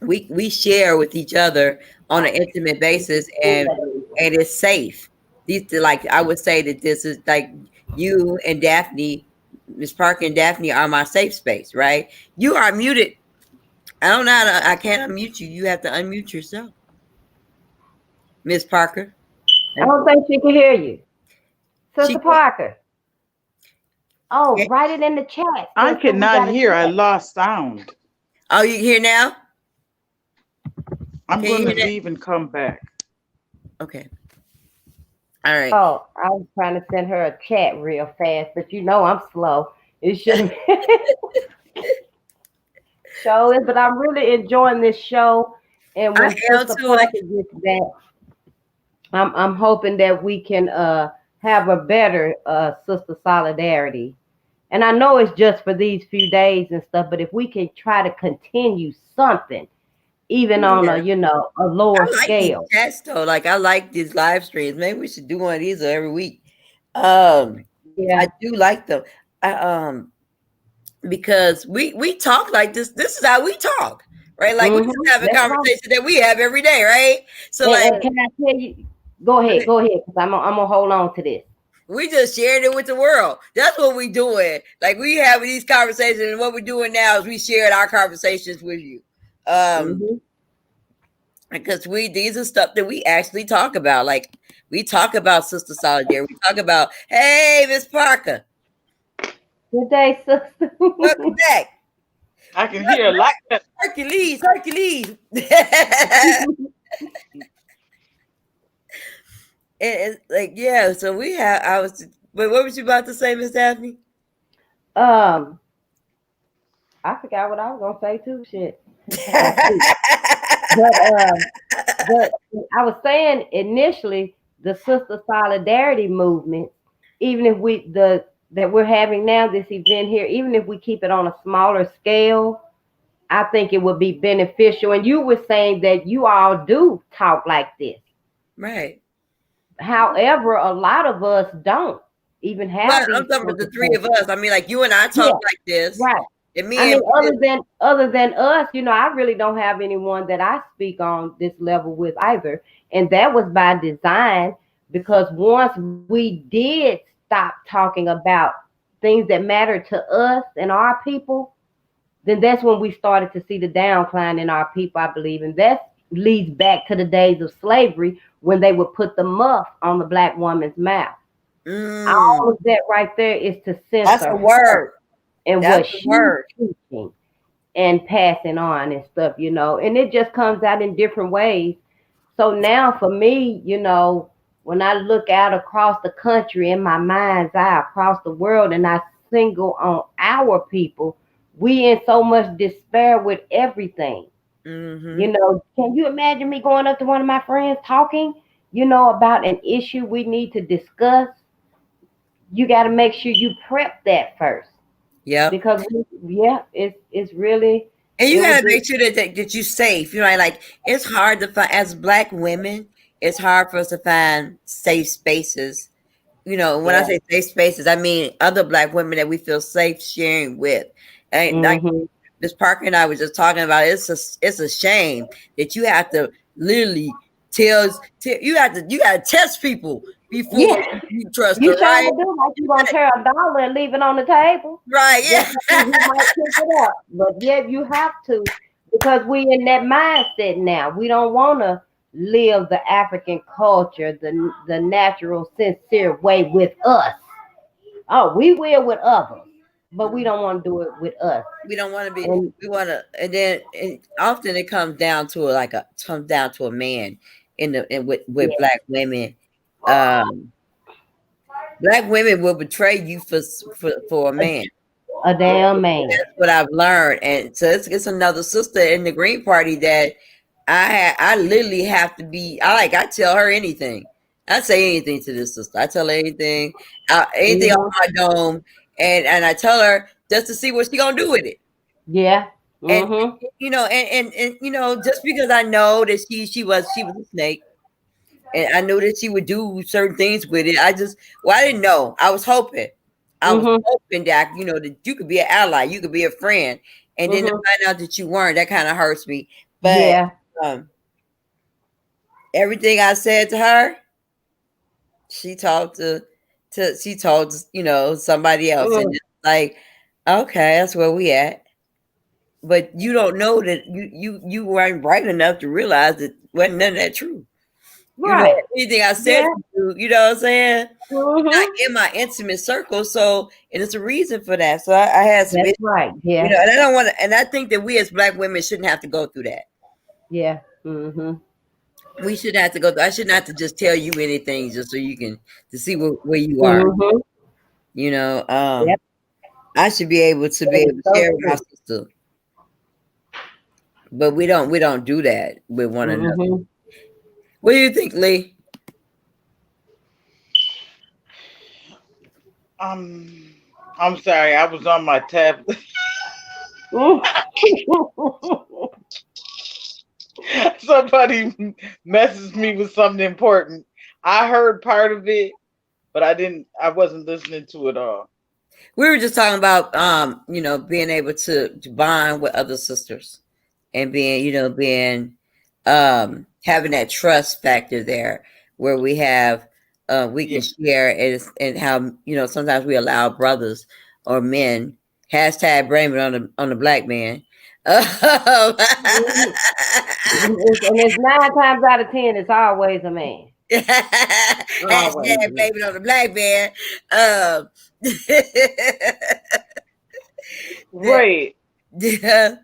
We share with each other on an intimate basis, and it's safe. Like I would say that this is like you and Daphne, Miss Parker and Daphne are my safe space, right? You are muted. I don't know. I can't unmute you. You have to unmute yourself, Miss Parker. I don't think she can hear you, Sister Parker. Oh, write it in the chat. I cannot hear. I lost sound. Oh, you hear now? I'm going to leave and come back. Okay. All right. Oh, I was trying to send her a chat real fast, but I'm slow. It shouldn't show it, but I'm really enjoying this show. And when Sister Parker gets back, I'm hoping that we can have a better sister solidarity. And I know it's just for these few days and stuff, but if we can try to continue something, even on a lower scale. Chats though, like I like these live streams. Maybe we should do one of these every week. I do like them. Because we talk like this. This is how we talk, right? Like we just have a conversation that we have every day, right? So and can I tell you? Go ahead, because I'm gonna hold on to this. We just shared it with the world. That's what we doing. Like we having these conversations, and what we're doing now is we shared our conversations with you. because these are stuff that we actually talk about. Like we talk about sister solidarity. We talk about, hey, Miss Parker, Good day, sister. welcome back. I can hear a lot. Hercules. It's like, yeah, so we have, but what was you about to say, Miss Daphne? um, I forgot what I was gonna say too. Shit. But I was saying initially the sister solidarity movement, even if that we're having now this event here, even if we keep it on a smaller scale, I think it would be beneficial. And you were saying that you all do talk like this. Right. However, a lot of us don't even have But these I'm talking about the three of us. I mean, like you and I Yeah, talk like this. right. And I me mean, and other than us, I really don't have anyone that I speak on this level with either. And that was by design, because once we did stop talking about things that matter to us and our people, then that's when we started to see the downcline in our people, I believe. And that leads back to the days of slavery when they would put the muff on the black woman's mouth. All of that right there is to that's censor a her word. and That's what a she's word. teaching and passing on and stuff, and it just comes out in different ways. So now for me, when I look out across the country in my mind's eye across the world and I single on our people, we in so much despair with everything. Mm-hmm. Can you imagine me going up to one of my friends talking, about an issue we need to discuss? You got to make sure you prep that first, Yep. because it's really, And you it would gotta just, make sure that you're safe. Like it's hard to find as black women, it's hard for us to find safe spaces. When I yeah. say safe spaces, I mean other black women that we feel safe sharing with. And like Mm-hmm. Miss Parker and I was just talking about, it's a shame that you have to literally you gotta test people before Yeah, you trust you them, sure right? do. Like you gonna tear a dollar and leave it on the table Right, just yeah. to see who might pick it up. But yeah, you have to, because we in that mindset now. We don't want to live the African culture, the natural, sincere way with us. Oh, we will with others, but we don't want to do it with us. We don't want to be. And We want to, and then often it comes down to a man with yeah, black women. Um, Black women will betray you for a man. a damn man. That's what I've learned, and so it's another sister in the Green Party that I literally have to be. I tell her anything. I say anything to this sister. I tell her anything, anything off Hmm. my dome, and I tell her just to see what she gonna do with it. Yeah. And Hmm. just because I know that she was a snake, and I knew that she would do certain things with it. I didn't know. I was Hmm. hoping that that you could be an ally, you could be a friend, and then to Hmm. find out that you weren't, that kind of hurts me. But Yeah. um, everything I said to her, she talked she told somebody else, and Mm. it's like, okay, that's where we at. But you don't know that you weren't bright enough to realize that wasn't none of that true. Right. Anything I said Yeah. to you, you know what I'm saying? Not Hmm. in my intimate circle. So, and it's a reason for that. So I had some, That's right. Yeah. and I don't want to, and I think that we as black women shouldn't have to go through that. Yeah. Hmm. We shouldn't have to go through, I shouldn't have to just tell you anything just so you can, to see where you are. Hmm. You know, Yep. I should be able to That is so share with my true. sister, but we don't do that with one another. Hmm. What do you think, Lee? Um, I'm sorry, I was on my tablet. Somebody messaged me with something important. I heard part of it, but I wasn't listening to it all. We were just talking about being able to bond with other sisters, and being having that trust factor there, where we Yeah. can share, and how sometimes we allow brothers or men, hashtag blame it on the black man, Oh. And it's 9 times out of 10, it's always a man. Always. Hashtag blame it on the black man. Right. Yeah.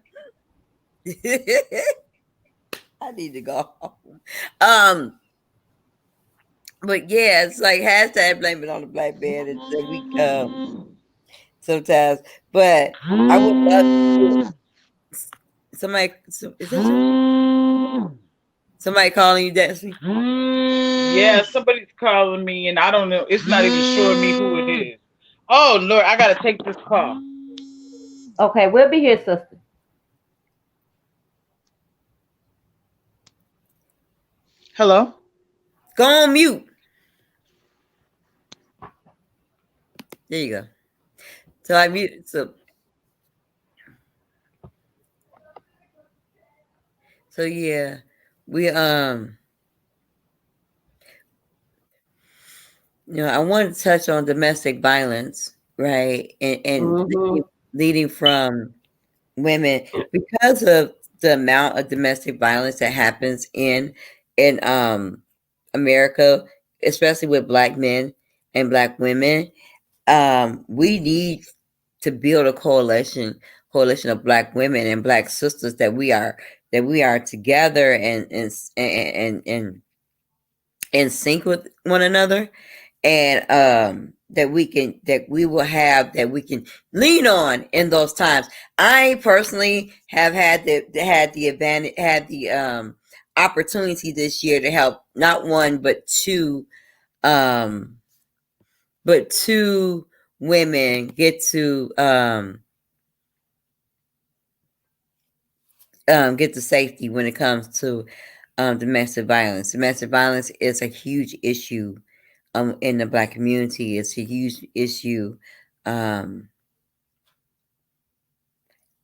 I need to go home. But yeah, it's like hashtag blame it on the black man. It's that we sometimes. But I would love somebody. Is that you? Somebody calling you, Destiny? Yeah, somebody's calling me, and I don't know. It's not even showing me who it is. Oh Lord, I gotta take this call. Okay, we'll be here, sister. Hello. Go on mute. There you go. So I mute. So yeah, we I wanted to touch on domestic violence, right? And leading from women because of the amount of domestic violence that happens in America, especially with Black men and Black women. We need to build a coalition of Black women and Black sisters that we are together and in sync with one another, and that we will lean on in those times. I personally have had the advantage, had the opportunity this year to help not one but two women get to get to safety when it comes to domestic violence. Domestic violence is a huge issue in the Black community. It's a huge issue when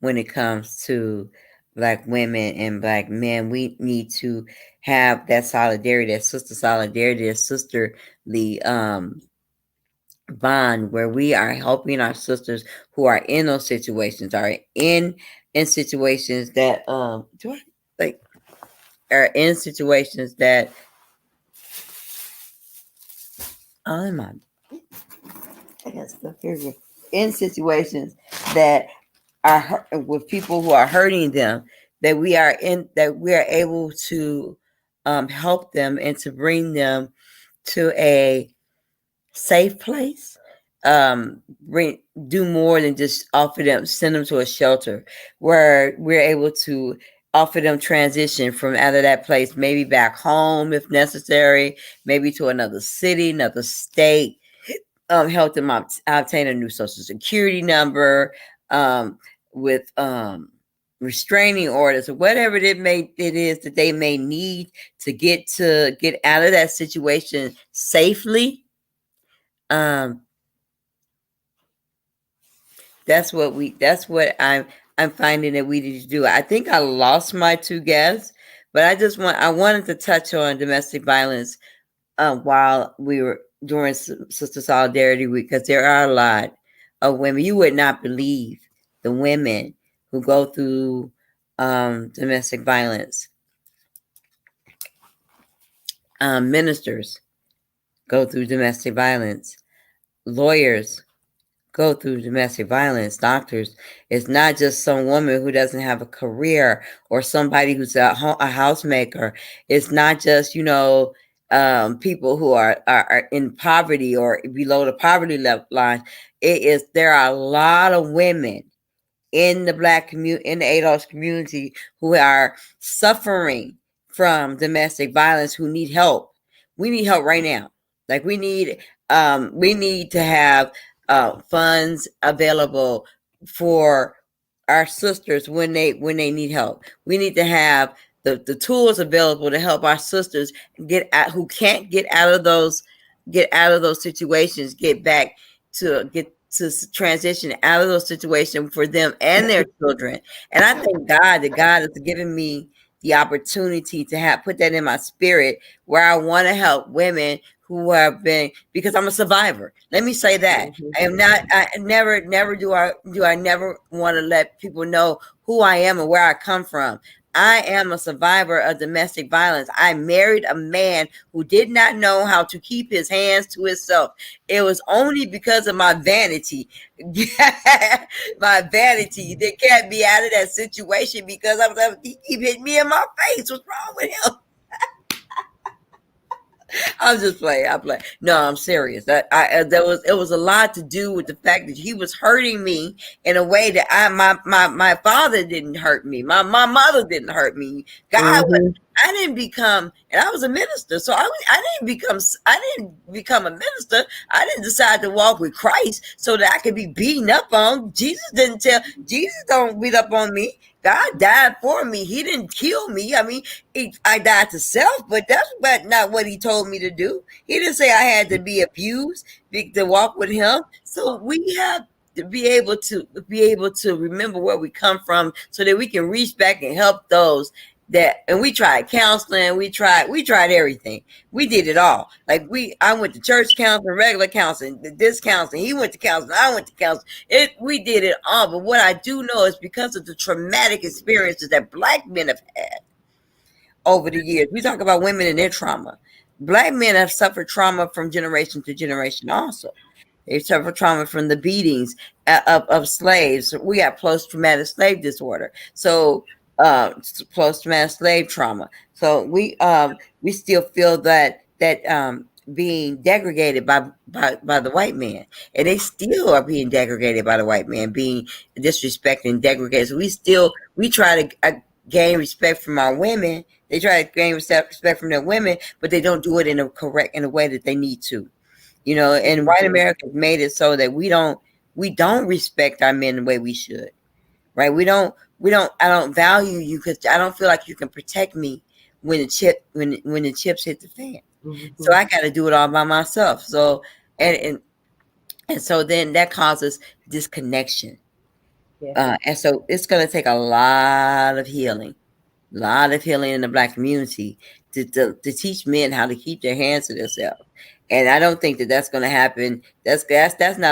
it comes to Black women and Black men. We need to have that solidarity, that sisterly bond where we are helping our sisters who are in those situations, are in situations that are in situations that in situations that are with people who are hurting them, that we are able to help them and to bring them to a safe place. Do more than just send them to a shelter, where we're able to offer them transition from out of that place, maybe back home if necessary, maybe to another city, another state. Help them obtain a new social security number, with restraining orders or whatever it is that they may need to get out of that situation safely. That's what I'm finding that we need to do. I think I lost my two guests, but I wanted to touch on domestic violence while we were during Sister Solidarity Week, because there are a lot of women. You would not believe the women who go through domestic violence. Ministers go through domestic violence. Lawyers go through domestic violence. Doctors. It's not just some woman who doesn't have a career or somebody who's a housemaker. It's not just people who are in poverty or below the poverty line. There are a lot of women in the Black community, in the ADOS community, who are suffering from domestic violence, who need help. We need help right now. Like we need to have funds available for our sisters when they need help. We need to have the tools available to help our sisters who can't get out of those situations, get to transition out of those situations for them and their children. And I thank God that God has given me the opportunity to put that in my spirit, where I want to help women who have been, because I'm a survivor. Let me say that. I am not, I never do I never want to let people know who I am and where I come from. I am a survivor of domestic violence. I married a man who did not know how to keep his hands to himself. It was only because of my vanity. My vanity that kept me out of that situation, because he keep hitting me in my face. What's wrong with him? I'm just playing. I play. No, I'm serious. It was a lot to do with the fact that he was hurting me in a way that my father didn't hurt me. My mother didn't hurt me. God, I didn't become, and I was a minister, so I didn't become a minister. I didn't decide to walk with Christ so that I could be beaten up on. Jesus don't beat up on me. God died for me. He didn't kill me. I mean, I died to self, but that's not what he told me to do. He didn't say I had to be abused to walk with him. So we have to be able to remember where we come from, so that we can reach back and help those that. And we tried counseling. We tried everything. We did it all. Like I went to church counseling, regular counseling, this counseling. He went to counseling. I went to counseling. We did it all. But what I do know is because of the traumatic experiences that Black men have had over the years. We talk about women and their trauma. Black men have suffered trauma from generation to generation also. They suffer trauma from the beatings of slaves. We have post-traumatic slave disorder. So post-traumatic slave trauma. So we still feel that being degraded by the white man, and they still are being degraded by the white man, being disrespected and degraded. So we try to gain respect from our women. They try to gain respect from their women, but they don't do it in a way that they need to. And white America has made it so that we don't respect our men the way we should. Right? I don't value you because I don't feel like you can protect me when the chips hit the fan. So I got to do it all by myself. So and so then that causes disconnection. And so it's going to take a lot of healing in the Black community to teach men how to keep their hands to themselves. And I don't think that that's going to happen. That's not that's an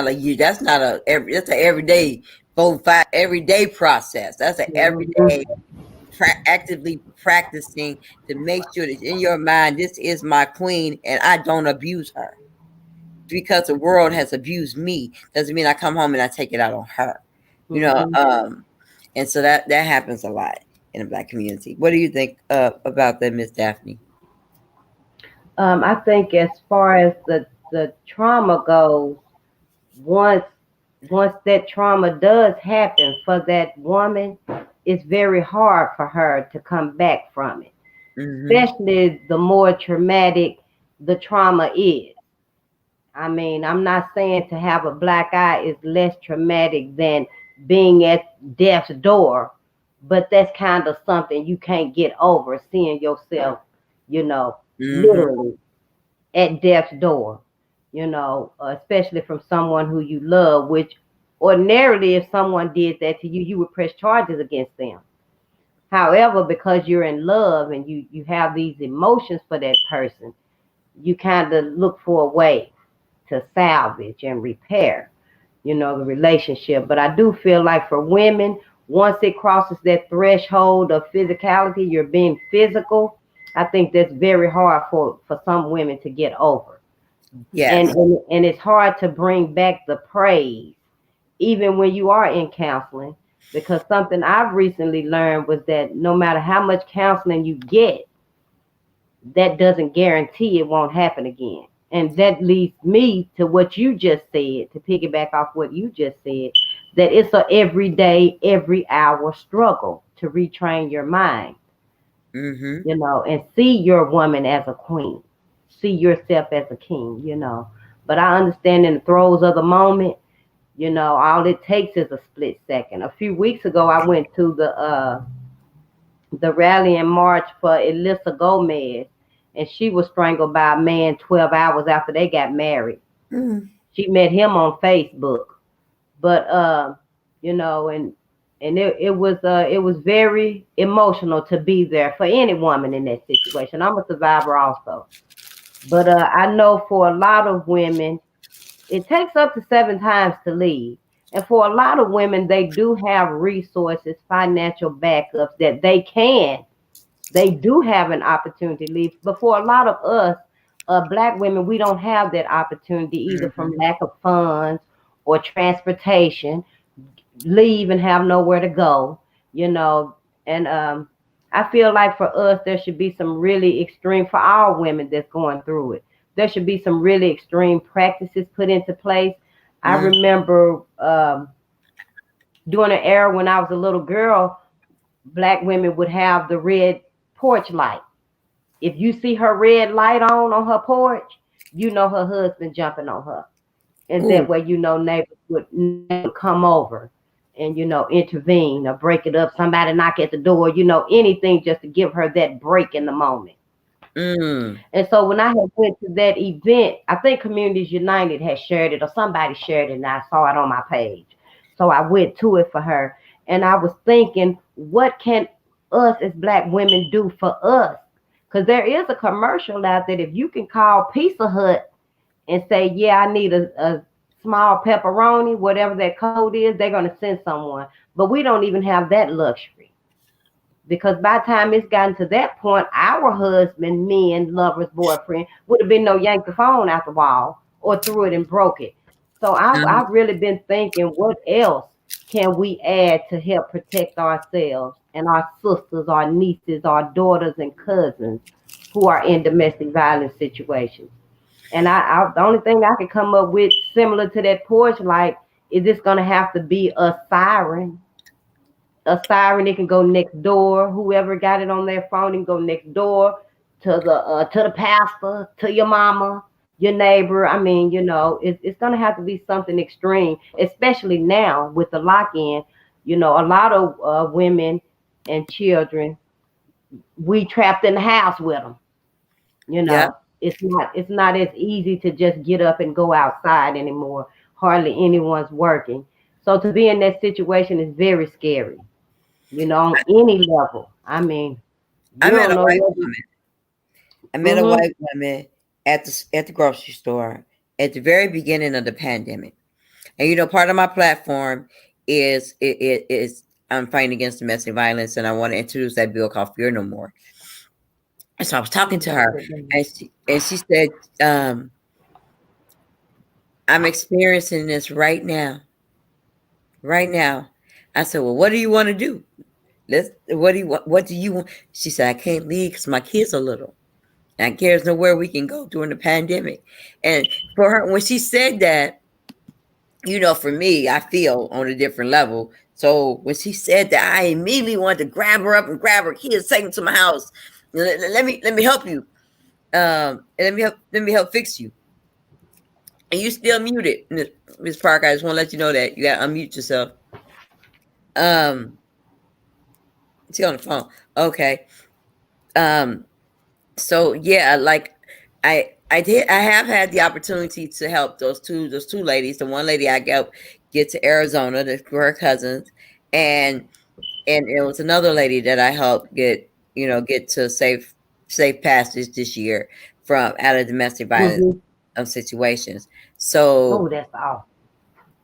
everyday everyday process. That's an everyday actively practicing to make sure that in your mind, this is my queen and I don't abuse her. Because the world has abused me doesn't mean I come home and I take it out on her. And so that happens a lot in the Black community. What do you think about that, Miss Daphne? I think as far as the trauma goes, once that trauma does happen for that woman, it's very hard for her to come back from it. Especially the more traumatic the trauma is. I mean, I'm not saying to have a black eye is less traumatic than being at death's door, but that's kind of something you can't get over, seeing yourself, literally at death's door, especially from someone who you love, which ordinarily if someone did that to you, you would press charges against them. However, because you're in love and you have these emotions for that person, you kind of look for a way to salvage and repair, the relationship. But I do feel like for women, once it crosses that threshold of physicality, you're being physical, I think that's very hard for some women to get over. Yes. And it's hard to bring back the praise, even when you are in counseling, because something I've recently learned was that no matter how much counseling you get, that doesn't guarantee it won't happen again. And that leads me to what you just said, to piggyback off what you just said, that it's a everyday, every hour struggle to retrain your mind, and see your woman as a queen, see yourself as a king, But I understand in the throes of the moment, all it takes is a split second. A few weeks ago, I went to the rally and march for Elisa Gomez, and she was strangled by a man 12 hours after they got married. She met him on Facebook, but and it was very emotional to be there for any woman in that situation. I'm a survivor also, But I know for a lot of women, it takes up to 7 times to leave. And for a lot of women, they do have resources, financial backups that they do have an opportunity to leave. But for a lot of us, Black women, we don't have that opportunity either from lack of funds or transportation. Leave and have nowhere to go, you know. And I feel like for us, there should be some really extreme, for all women that's going through it, there should be some really extreme practices put into place. I remember during an era when I was a little girl, Black women would have the red porch light. If you see her red light on her porch, you know her husband jumping on her. And that way, you know, neighbors would come over and, you know, intervene or break it up. Somebody knock at the door, you know, anything just to give her that break in the moment. And so when I had went to that event, I think Communities United had shared it or somebody shared it and I saw it on my page. So I went to it for her. And I was thinking, what can us as Black women do for us? Because there is a commercial out there. If you can call Pizza Hut and say, yeah, I need a small pepperoni, whatever that code is, they're going to send someone. But we don't even have that luxury. Because by the time it's gotten to that point, our husband, men, lovers, boyfriend, would have been no yank the phone out the wall or threw it and broke it. So I've really been thinking, what else can we add to help protect ourselves and our sisters, our nieces, our daughters, and cousins who are in domestic violence situations? And the only thing I can come up with similar to that porch light is it's going to have to be a siren. A siren, it can go next door. Whoever got it on their phone, it can go next door to the pastor, to your mama, your neighbor. I mean, you know, it's going to have to be something extreme, especially now with the lock-in. You know, a lot of women and children, we trapped in the house with them. You know, it's not as easy to just get up and go outside anymore. Hardly anyone's working. So to be in that situation is very scary. You know, on any level. I mean, I met a white woman. I met a white woman at the grocery store at the very beginning of the pandemic. And you know, part of my platform is I'm fighting against domestic violence, and I want to introduce that bill called Fear No More. And so I was talking to her, and she said, "I'm experiencing this right now. Right now." I said, "Well, what do you want to do? What do you want?" She said, "I can't leave because my kids are little. And there's nowhere we can go during the pandemic." And for her, when she said that, you know, for me, I feel on a different level. So when she said that, I immediately wanted to grab her up and grab her kids, take them to my house. Let me help you. And let me help fix you. And you still muted, Ms. Parker. I just want to let you know that you got to unmute yourself. She on the phone. Okay. So yeah, like I have had the opportunity to help those two ladies. The one lady I helped get to Arizona to her cousins, and it was another lady that I helped get to safe passage this year from out of domestic violence situations. So that's awesome.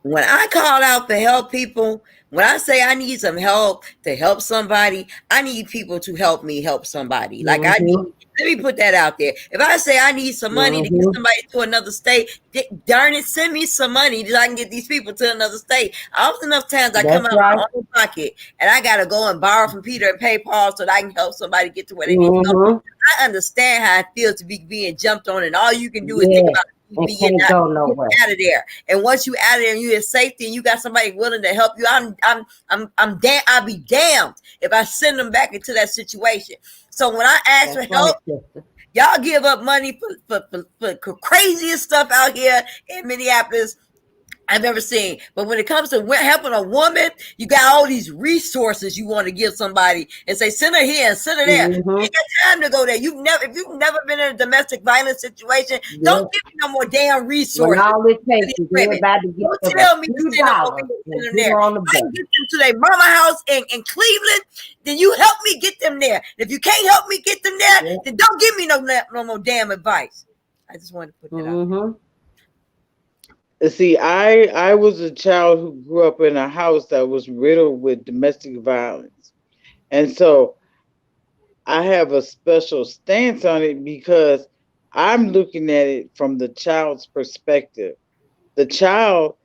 When I call out to help people, when I say I need some help to help somebody, I need people to help me help somebody. Like let me put that out there. If I say I need some money to get somebody to another state, darn it, send me some money that I can get these people to another state. Often enough times I come out of my own pocket and I gotta go and borrow from Peter and pay Paul so that I can help somebody get to where they need to go. I understand how it feels to be being jumped on, and all you can do is think about being out of there. And once you out of there and you in safety and you got somebody willing to help you, I'll be damned if I send them back into that situation. So when I ask for help, y'all give up money for craziest stuff out here in Minneapolis I've ever seen. But when it comes to helping a woman, you got all these resources you want to give somebody and say, send her here and send her there. You ain't got time to go there. If you've never been in a domestic violence situation, don't give me no more damn resources. All it takes is everybody to get don't tell me to send them there. If I can get them to their mama house in Cleveland, then you help me get them there. If you can't help me get them there, then don't give me no more damn advice. I just wanted to put that out See, I was a child who grew up in a house that was riddled with domestic violence, and so I have a special stance on it because I'm looking at it from the child's perspective. The child,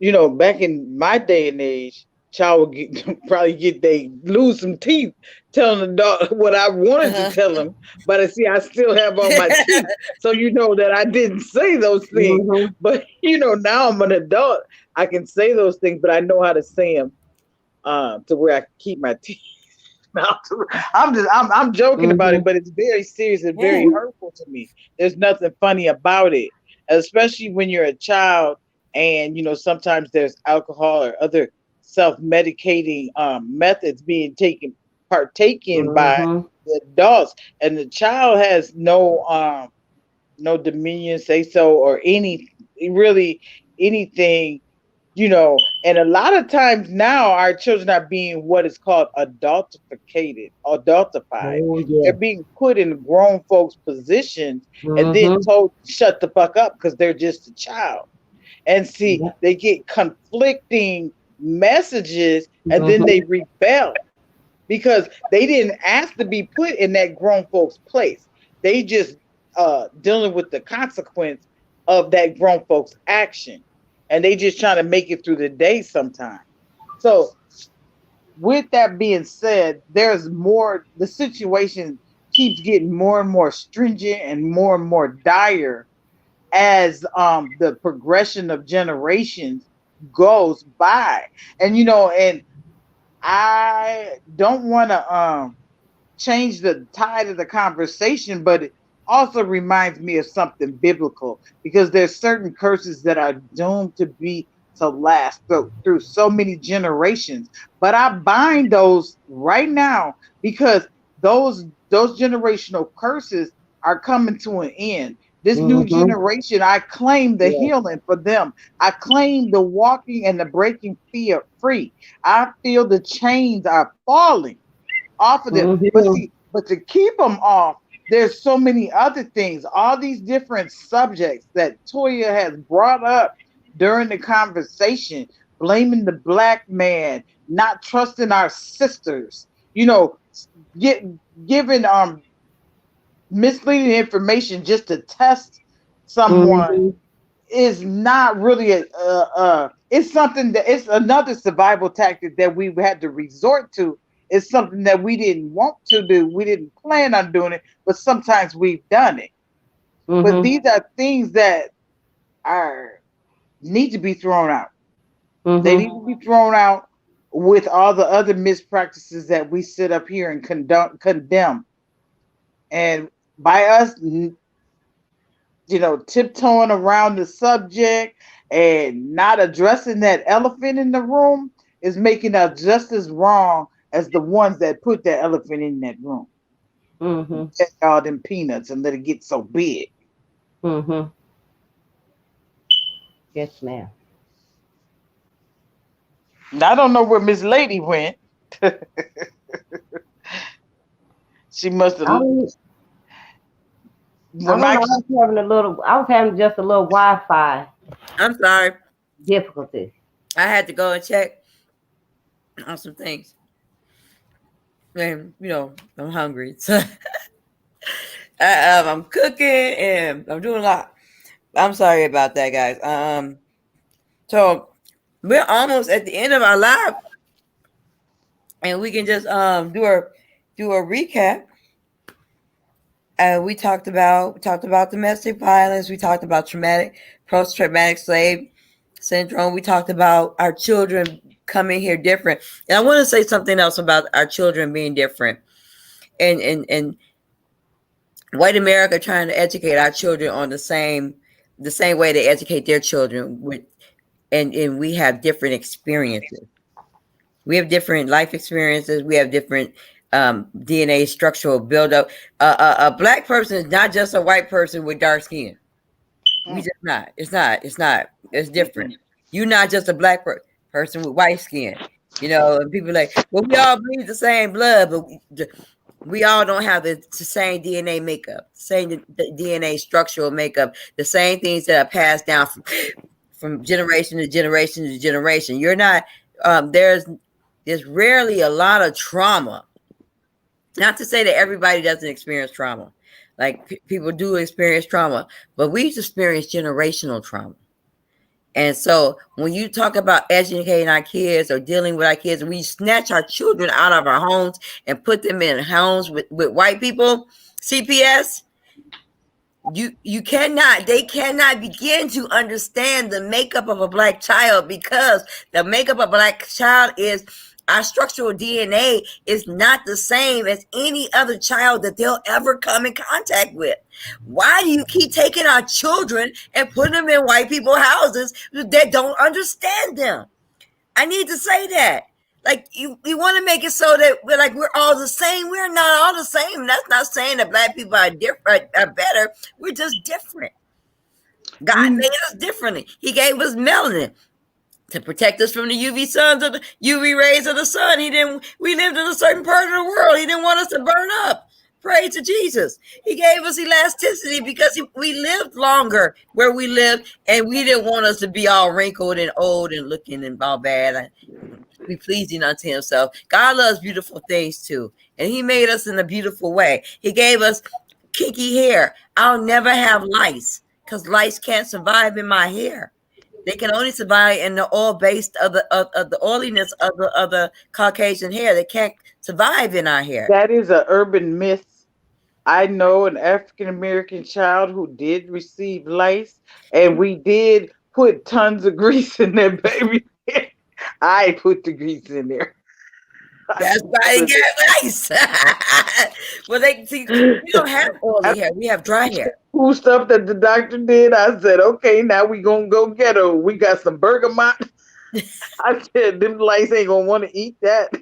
back in my day and age, child would probably they lose some teeth telling the dog what I wanted to there. tell them. But see, I still have all my teeth, so you know that I didn't say those things. But now I'm an adult, I can say those things, but I know how to say them to where I can keep my teeth. I'm joking about it, but it's very serious and very hurtful to me. There's nothing funny about it, especially when you're a child and sometimes there's alcohol or other self-medicating methods being partaken by the adults, and the child has no dominion, say so, or really anything. And a lot of times now our children are being what is called adultified. Oh, yeah. They're being put in grown folks positions and then told to shut the fuck up because they're just a child. And see, they get conflicting messages and then they rebel because they didn't ask to be put in that grown folks place. They just dealing with the consequence of that grown folks action, and they just trying to make it through the day sometimes. So with that being said, there's more, the situation keeps getting more and more stringent and more dire as the progression of generations goes by. And and I don't want to change the tide of the conversation, but it also reminds me of something biblical because there's certain curses that are doomed to last through so many generations. But I bind those right now because those generational curses are coming to an end. This new generation, I claim the healing for them. I claim the walking and the breaking free. I feel the chains are falling off of them. But to keep them off, there's so many other things, all these different subjects that Toya has brought up during the conversation, blaming the black man, not trusting our sisters, giving misleading information just to test someone is not really it's something that it's another survival tactic that we had to resort to. It's something that we didn't want to do. We didn't plan on doing it, but sometimes we've done it. But these are things that need to be thrown out. They need to be thrown out with all the other mispractices that we sit up here and condemn. And by us, tiptoeing around the subject and not addressing that elephant in the room is making us just as wrong as the ones that put that elephant in that room. Take all them peanuts and let it get so big. Yes, ma'am. I don't know where Miss Lady went. She must have. I was having just a little Wi-Fi I'm sorry. difficulties. I had to go and check on some things. And I'm hungry. So I'm cooking and I'm doing a lot. I'm sorry about that, guys. So we're almost at the end of our live, and we can just do a recap. We talked about domestic violence. We talked about post-traumatic slave syndrome. We talked about our children coming here different. And I want to say something else about our children being different. And white America trying to educate our children on the same way they educate their children and we have different experiences. We have different life experiences. We have different DNA structural buildup. A black person is not just a white person with dark skin. We just not. It's not. It's different. You're not just a black person with white skin. And people are like, well, we all bleed the same blood, but We all don't have the same DNA makeup, same the DNA structural makeup, the same things that are passed down from generation to generation to generation. You're not there's rarely a lot of trauma. Not to say that everybody doesn't experience trauma. Like people do experience trauma, but we experience generational trauma. And so when you talk about educating our kids or dealing with our kids, we snatch our children out of our homes and put them in homes with white people, CPS, they cannot begin to understand the makeup of a black child, because the makeup of a black child is our structural DNA is not the same as any other child that they'll ever come in contact with. Why do you keep taking our children and putting them in white people's houses that don't understand them? I need to say that. Like you want to make it so that we're all the same. We're not all the same. That's not saying that black people are different, are better. We're just different. God made us differently. He gave us melanin to protect us from the UV rays of the sun. We lived in a certain part of the world. He didn't want us to burn up. Pray to Jesus. He gave us elasticity because we lived longer where we lived, and we didn't want us to be all wrinkled and old and looking and all bad. Be pleasing unto himself. God loves beautiful things too, and he made us in a beautiful way. He gave us kinky hair. I'll never have lice because lice can't survive in my hair. They can only survive in the oil based of the oiliness of the Caucasian hair. They can't survive in our hair. That is an urban myth. I know an African American child who did receive lice, and we did put tons of grease in their baby. I put the grease in there. That's why they get lice. Well, we don't have oily hair. We have dry hair. Cool stuff that the doctor did. I said, okay, now we gonna go get her. We got some bergamot. I said, them lice ain't gonna want to eat that.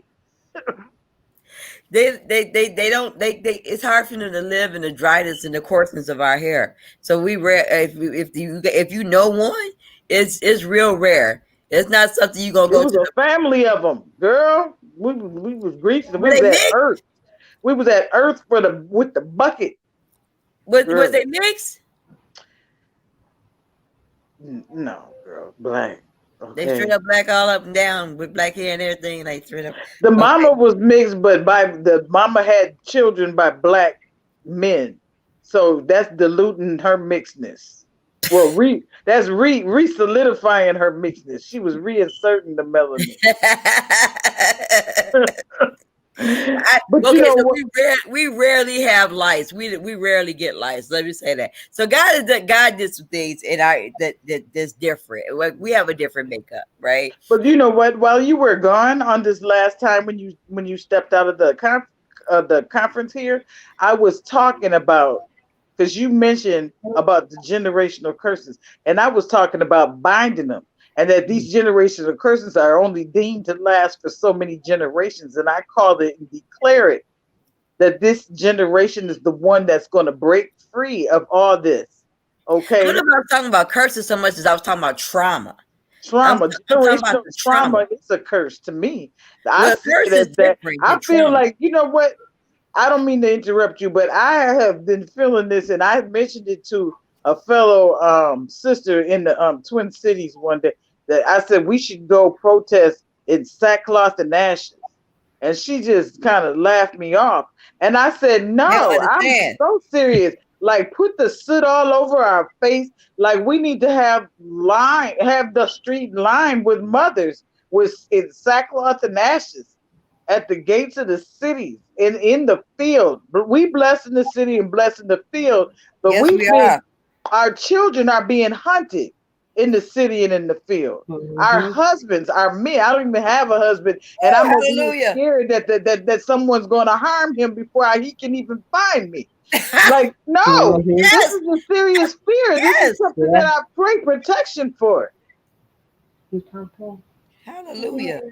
They don't. It's hard for them to live in the dryness and the coarseness of our hair. So if you know one, it's real rare. It's not something you gonna go to. It was a family of them, girl. We was greasing. We was at Earth. We was at Earth with the bucket. Was they mixed? No, girl, black. Okay. They straight up black all up and down with black hair and everything. Like straight up. The mama was mixed, but the mama had children by black men, so that's diluting her mixedness. Well, that's re-solidifying her mixedness. She was reinserting the melanin. But you know what? We rarely have lice. We rarely get lice. Let me say that. So God did some things in that's different. We have a different makeup, right? But you know what? While you were gone on this last time when you stepped out of the conference here, I was talking about, because you mentioned about the generational curses, and I was talking about binding them, and that these generational curses are only deemed to last for so many generations. And I called it and declare it that this generation is the one that's going to break free of all this. Okay. I'm not talking about curses so much as I was talking about trauma. Trauma. Trauma is a curse to me. I feel like, you know what? I don't mean to interrupt you, but I have been feeling this, and I mentioned it to a fellow sister in the Twin Cities one day, that I said we should go protest in sackcloth and ashes. And she just kind of laughed me off. And I said, no, I'm so serious. Like, put the soot all over our face. Like, we need to have the street lined with mothers in sackcloth and ashes at the gates of the cities and in the field. But we bless in the city and bless in the field. But yes, our children are being hunted in the city and in the field. Mm-hmm. Our husbands, our men. I don't even have a husband, and I'm scared that someone's going to harm him before he can even find me. Like, no, this is a serious fear. This is something that I pray protection for. Hallelujah.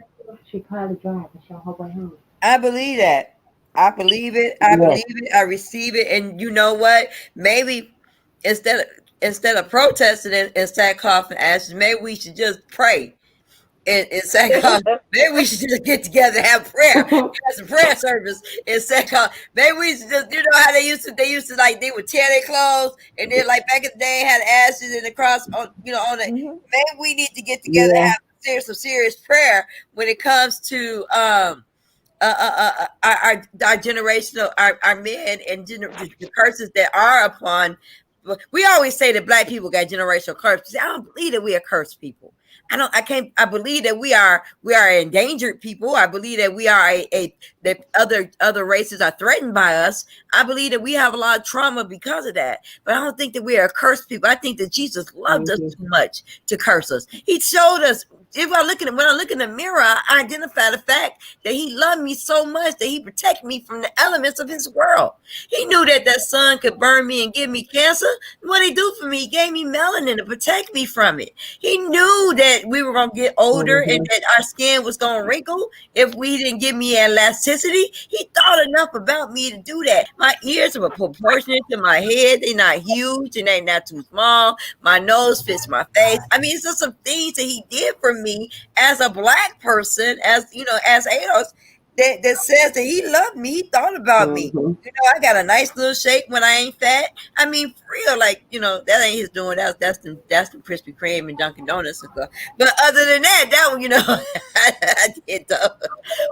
She probably drive and she'll her way home. I believe that. I believe it. I believe it. I receive it. And you know what? Maybe instead of protesting in sackcloth and ashes, maybe we should just pray in Second, maybe we should just get together and have prayer, have some prayer service in Second. Maybe we should just, how they used to like, they would tear their clothes, and then like back in the day had ashes in the cross on, on it. Maybe we need to get together and Yeah. have some serious prayer when it comes to our generational, our men, and the curses that are upon. We always say that black people got generational curses. I don't believe that we are cursed people. I believe that we are endangered people. I believe that we are that other races are threatened by us. I believe that we have a lot of trauma because of that. But I don't think that we are cursed people. I think that Jesus loved us too much to curse us. He showed us. When I look in the mirror, I identify the fact that he loved me so much that he protected me from the elements of his world. He knew that sun could burn me and give me cancer. What did he do for me? He gave me melanin to protect me from it. He knew that we were going to get older and that our skin was going to wrinkle if we didn't give me elasticity. He thought enough about me to do that. My ears are proportionate to my head. They're not huge and they're not too small. My nose fits my face. I mean, it's just some things that he did for me as a black person, as Ados, that says that he loved me. He thought about me. I got a nice little shape when I ain't fat. I mean, for real, like, that ain't his doing. That's the Krispy Kreme and Dunkin' Donuts and stuff. But other than that, I did though.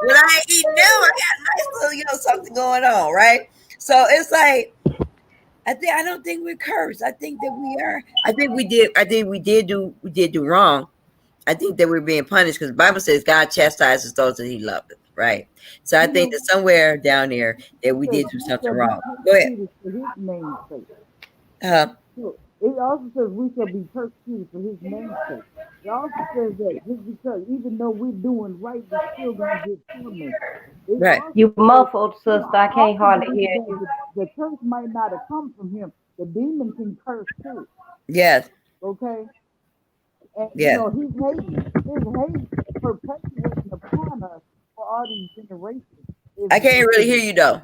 When I ain't eating now, I got a nice little, something going on, right? So it's like, I don't think we're cursed. I think that we are. I think we did do wrong. I think that we're being punished because the Bible says God chastises those that he loveth, right? So I think that somewhere down there that we did do something wrong. Go ahead. For his name's sake. So it also says we shall be persecuted for his name's sake. It also says that just because even though we're doing right, we're still gonna get tormented. Right. You muffled, sister. I can't hardly hear you. The curse might not have come from him. The demon can curse too. Yes. Okay. And yeah. His hate perpetuating upon us for all these generations. I can't really hear you though.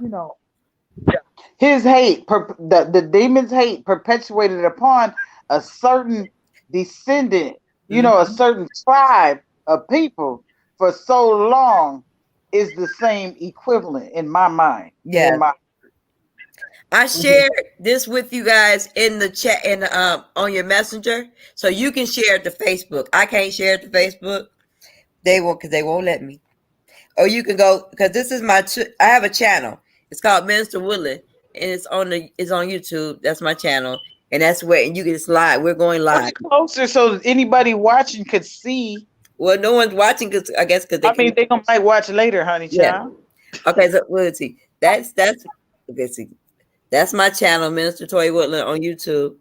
His hate, the demon's hate perpetuated upon a certain descendant, a certain tribe of people for so long is the same equivalent in my mind. Yeah. I shared this with you guys in the chat and on your messenger, so you can share it to Facebook. I can't share it to Facebook. They won't let me. Or you can go, because this is I have a channel. It's called Minister Woodland, and it's on YouTube. That's my channel, and that's where you can just live. We're going live closer so anybody watching could see. Well, no one's watching because I guess because they might watch later, honey child. Yeah. Okay, so let's see. Okay, see. That's my channel, Minister Toya Woodland on YouTube,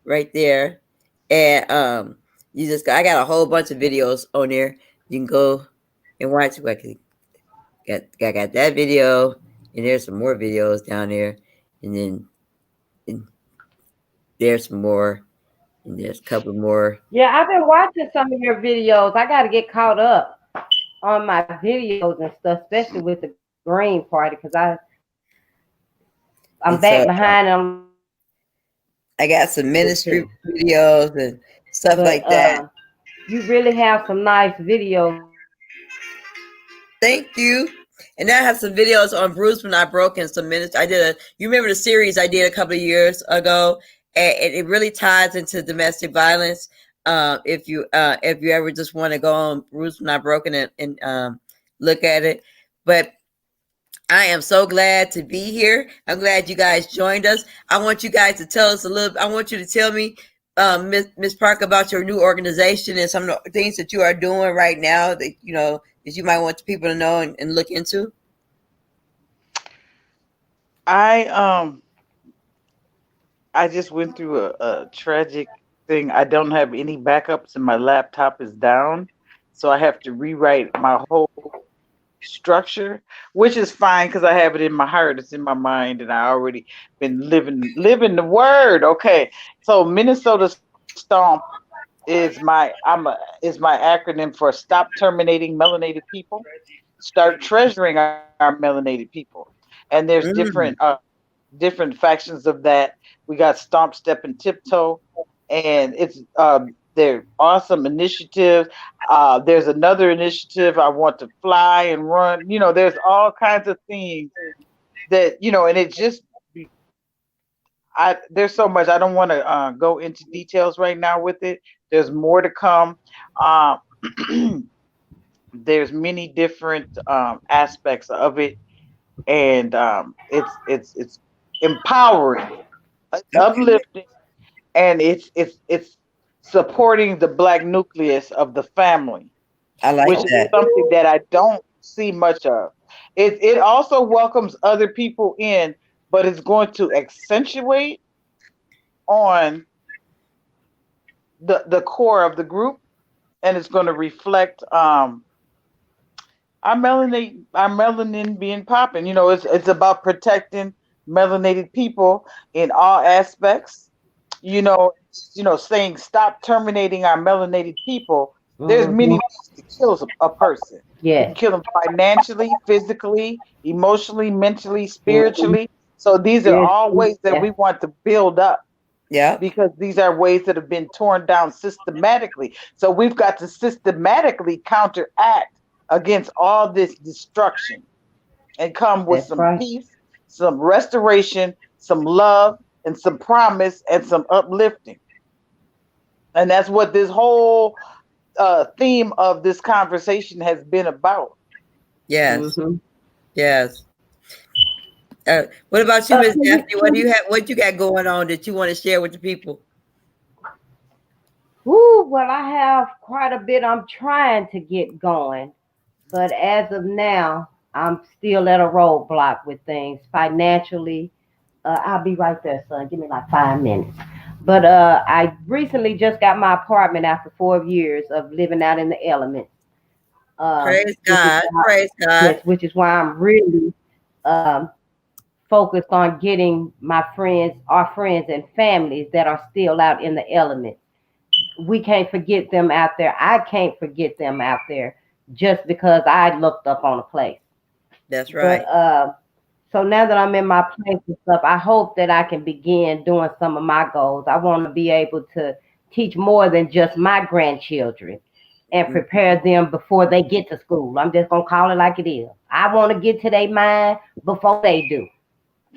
right there. And I got a whole bunch of videos on there. You can go and watch. I got that video, and there's some more videos down there, and then there's some more, and there's a couple more. Yeah, I've been watching some of your videos. I got to get caught up on my videos and stuff, especially with the Green Party, because I'm back behind them. I got some ministry videos and stuff like that. You really have some nice videos. Thank you. And I have some videos on Bruised But Not Broken. Some ministry. You remember the series I did a couple of years ago, and it really ties into domestic violence. If you ever just want to go on Bruised But Not Broken and look at it, but I am so glad to be here. I'm glad you guys joined us. I want you guys to tell us a little. I want you to tell me, Miss Park, about your new organization and some of the things that you are doing right now that that you might want people to know and look into. I just went through a tragic thing. I don't have any backups and my laptop is down, so I have to rewrite my whole structure, which is fine because I have it in my heart, it's in my mind, and I already been living the word. Okay, so Minnesota Stomp is my acronym for Stop Terminating Melanated People, Start Treasuring our melanated people. And there's different factions of that. We got Stomp, Step, and Tiptoe, and it's They're awesome initiatives. There's another initiative I want to fly and run. There's all kinds of things that and it just there's so much. I don't want to go into details right now with it. There's more to come. Uh, there's many different aspects of it, and it's empowering, it's Okay. uplifting, and it's supporting the Black nucleus of the family, I like which is that. something that I don't see much of. It also welcomes other people in, but it's going to accentuate on the core of the group, and it's going to reflect our melanin being popping. It's about protecting melanated people in all aspects. Saying stop terminating our melanated people. There's many Mhm. ways to kill a person. You can Yes. kill them financially, physically, emotionally, mentally, Mhm. spiritually. So these are Yes. all ways that Yeah. we want to build up, Yeah, because these are ways that have been torn down systematically. So we've got to systematically counteract against all this destruction and come with That's some right. peace, some restoration, some love, and some promise and some uplifting. And that's what this whole theme of this conversation has been about. yes, Mhm. yes. What about you, Miss Can you, Daphne? What do you have? What you got going on that you want to share with the people? well, I have quite a bit I'm trying to get going, but as of now, I'm still at a roadblock with things financially. I'll be right there, son. Give me like 5 minutes. But I recently just got my apartment after 4 years of living out in the elements. Praise Which is God. why, Praise God. yes, which is why I'm really um, focused on getting my friends, our friends and families that are still out in the elements. We can't forget them out there. I can't forget them out there just because I looked up on a place. That's But right. so now that I'm in my place and stuff, I hope that I can begin doing some of my goals. I want to be able to teach more than just my grandchildren and Mm. prepare them before they get to school. I'm just gonna call it like it is. I want to get to their mind before they do.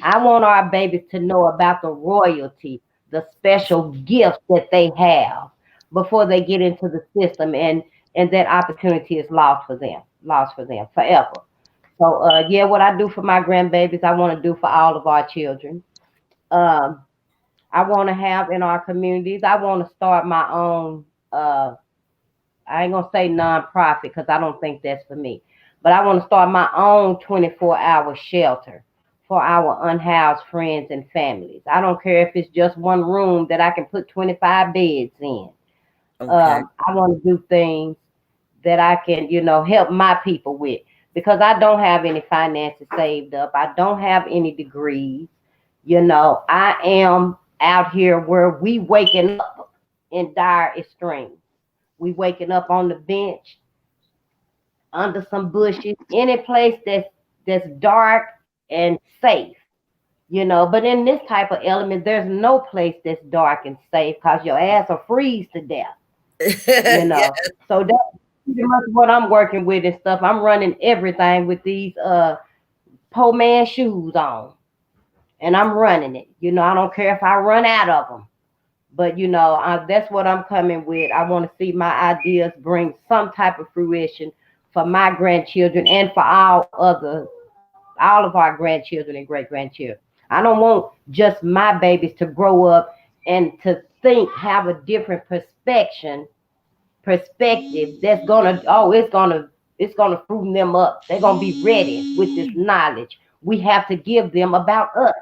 I want our babies to know about the royalty, the special gifts that they have before they get into the system, and that opportunity is lost for them forever. So yeah, what I do for my grandbabies, I want to do for all of our children. Um, I want to have in our communities. I want to start my own. I ain't gonna say nonprofit because I don't think that's for me. But I want to start my own 24-hour shelter for our unhoused friends and families. I don't care if it's just one room that I can put 25 beds in. Okay. I want to do things that I can, help my people with because I don't have any finances saved up. I don't have any degrees. I am out here where we waking up in dire extremes. We waking up on the bench, under some bushes, any place that's dark and safe. But in this type of element, there's no place that's dark and safe because your ass will freeze to death. you Yeah. know. So that's pretty much what I'm working with and stuff. I'm running everything with these poor man shoes on, and I'm running it. I don't care if I run out of them, but that's what I'm coming with. I want to see my ideas bring some type of fruition for my grandchildren and for all of our grandchildren and great grandchildren. I don't want just my babies to grow up and to have a different perspective that's gonna it's gonna fruit them up. They're gonna be ready with this knowledge we have to give them about us.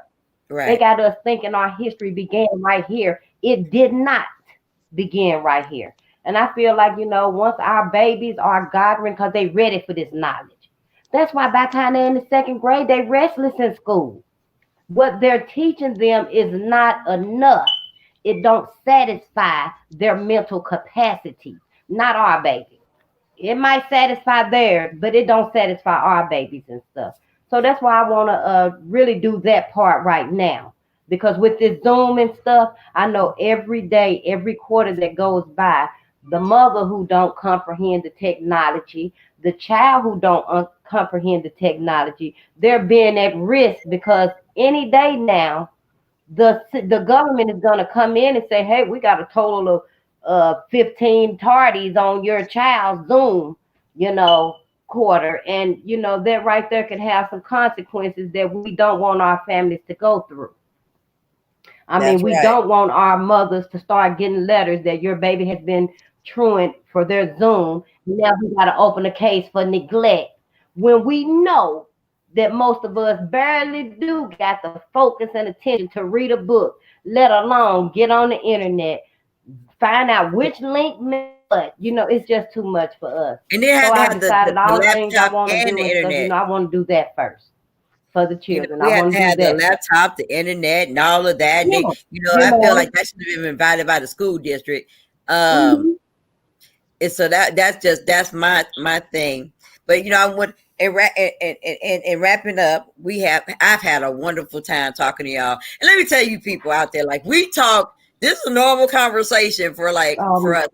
They Right. got us thinking our history began right here. It did not begin right here. And I feel like, once our babies are godly because they ready for this knowledge. That's why by the time they're in the second grade, they restless in school. What they're teaching them is not enough. It don't satisfy their mental capacity. Not our babies. It might satisfy theirs, but it don't satisfy our babies and stuff. So that's why I want to really do that part right now. Because with this Zoom and stuff, I know every day, every quarter that goes by, the mother who don't comprehend the technology, the child who don't comprehend the technology, they're being at risk because any day now, the government is going to come in and say, hey, we got a total of 15 tardies on your child's Zoom, quarter. And, that right there could have some consequences that we don't want our families to go through. I mean, we don't want our mothers to start getting letters that your baby has been truant for their Zoom. Now we got to open a case for neglect when we know that most of us barely do got the focus and attention to read a book, let alone get on the internet, find out which link meant what. It's just too much for us. And they have so to I have decided the all the things I want to laptop do and the and stuff, internet. I want to do that first for the children. We I have want to to have do the that. laptop, the internet, and all of that. And Yeah. I feel like that should have been invited by the school district. And so that's my thing. But I would and wrapping up, I've had a wonderful time talking to y'all. And let me tell you, people out there, like we talk. This is a normal conversation for us.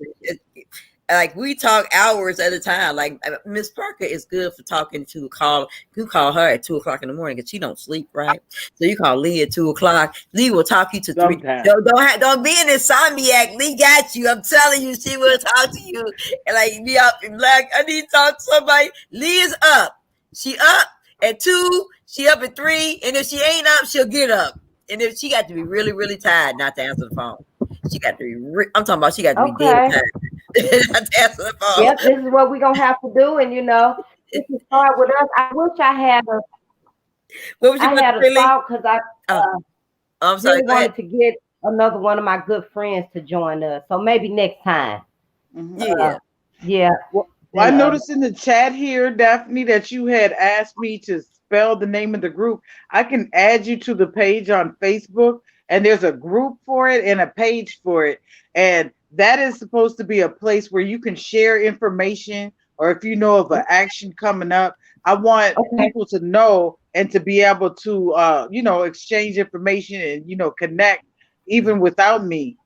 Like we talk hours at a time. Like Miss Parker is good for talking to call. You call her at 2:00 in the morning because she don't sleep, right? So you call Lee at 2:00. Lee will talk you to 3. Don't be an insomniac. Lee got you. I'm telling you, she will talk to you and like be up and like I need to talk to somebody. Lee is up. She up at 2. She up at 3, and if she ain't up, she'll get up. And if she got to be really, really tired not to answer the phone, she got to be. I'm talking about she got to be dead tired. Yep, this is what we're gonna have to do, and this is start with us. I wish I had a thought because I'm sorry, really wanted to get another one of my good friends to join us. So maybe next time. Yeah. Well, I noticed in the chat here, Daphne, that you had asked me to spell the name of the group. I can add you to the page on Facebook, and there's a group for it and a page for it, and that is supposed to be a place where you can share information, or if you know of an action coming up. I want people to know and to be able to, exchange information and, connect even without me.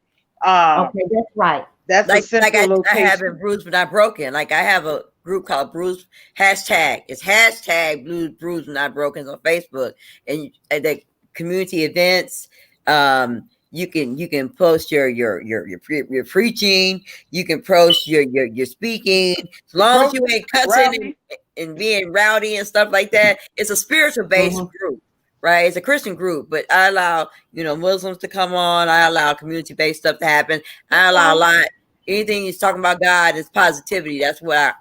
Okay, that's right. That's a central location. I have in Bruised But Not Broken. Like I have a group called Bruised hashtag. It's hashtag Bruised But Not Broken on Facebook, and the community events. You can post your preaching. You can post your speaking. As long as you ain't cussing and being rowdy and stuff like that. It's a spiritual based group, right? It's a Christian group, but I allow Muslims to come on. I allow community based stuff to happen. I allow a lot. Anything he's talking about God is positivity. That's where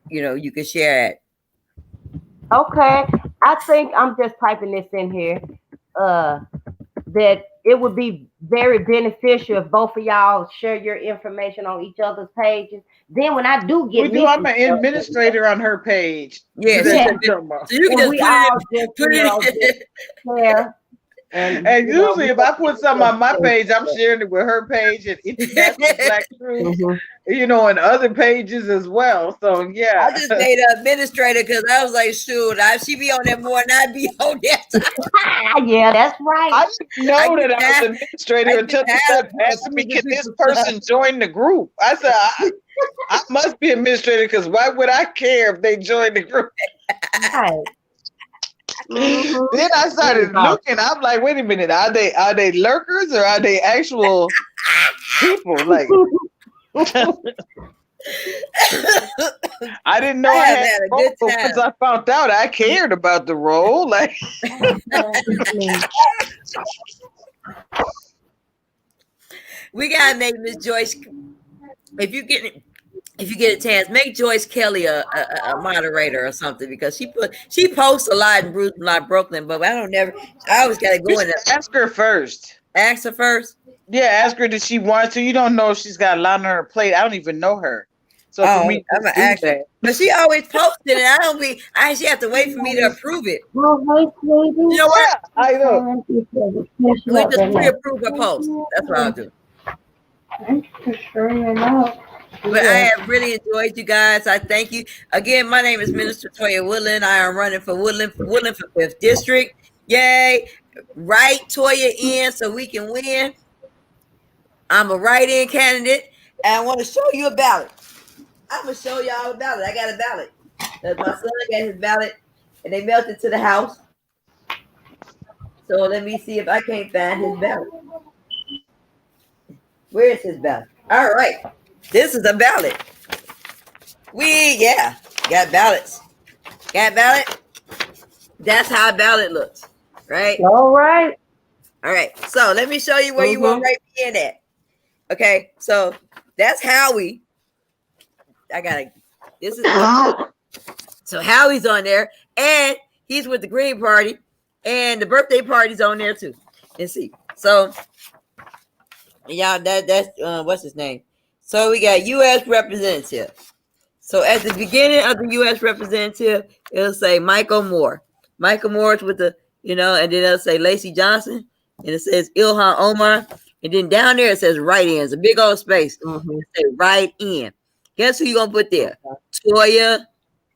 you can share it. Okay, I think I'm just typing this in here. That it would be very beneficial if both of y'all share your information on each other's pages. Then when I do get, I'm an administrator on her page. Yeah, so you can just put it. Share. And usually, if I put something on my page, I'm sharing it with her page and International Black Truth, and other pages as well. So yeah, I just made an administrator because I was like, shoot, she be on there more than I'd be on that. Yeah, that's right. I didn't know that I was an administrator until they started asking me, can this person join the group? I said, I must be administrator because why would I care if they join the group? Right. Then I started looking. I'm like, wait a minute, are they lurkers or are they actual people? Like, I didn't know I had a good time. Once I found out I cared about the role. Like, we gotta make Miss Joyce. If you get a chance, make Joyce Kelly a moderator or something, because she posts a lot in Bruised But Not Broken, but I always gotta go in there. Ask her first. Ask her first. Yeah, ask her that she wants to. You don't know if she's got a lot on her plate. I don't even know her. So for me, I'm gonna ask her. But she always posted it. I actually have to wait for me to approve it. You know what? I know. We just pre-approve a post. That's what I'll do. But I have really enjoyed you guys. I thank you. Again, my name is Minister Toya Woodland. I am running for Woodland for 5th District. Yay. write Toya in so we can win. I'm a write-in candidate, and I want to show you a ballot. I'm gonna show y'all a ballot. I got a ballot. My son got his ballot, and they mailed it to the house. So let me see if I can't find his ballot. Where is his ballot? All right, this is a ballot. Got ballots. Got ballot. That's how a ballot looks, right? All right. All right. So let me show you where you want to write me in at. Okay. So that's Howie. This is so Howie's on there, and he's with the Green Party, and the birthday party's on there too. Let's see. So y'all, that's what's his name? So we got U.S. representative. So at the beginning of the U.S. representative, it'll say Michael Moore. Michael Moore's with the, and then it'll say Lacey Johnson, and it says Ilhan Omar, and then down there it says write-in. It's a big old space. It says write-in. Guess who you gonna put there? Toya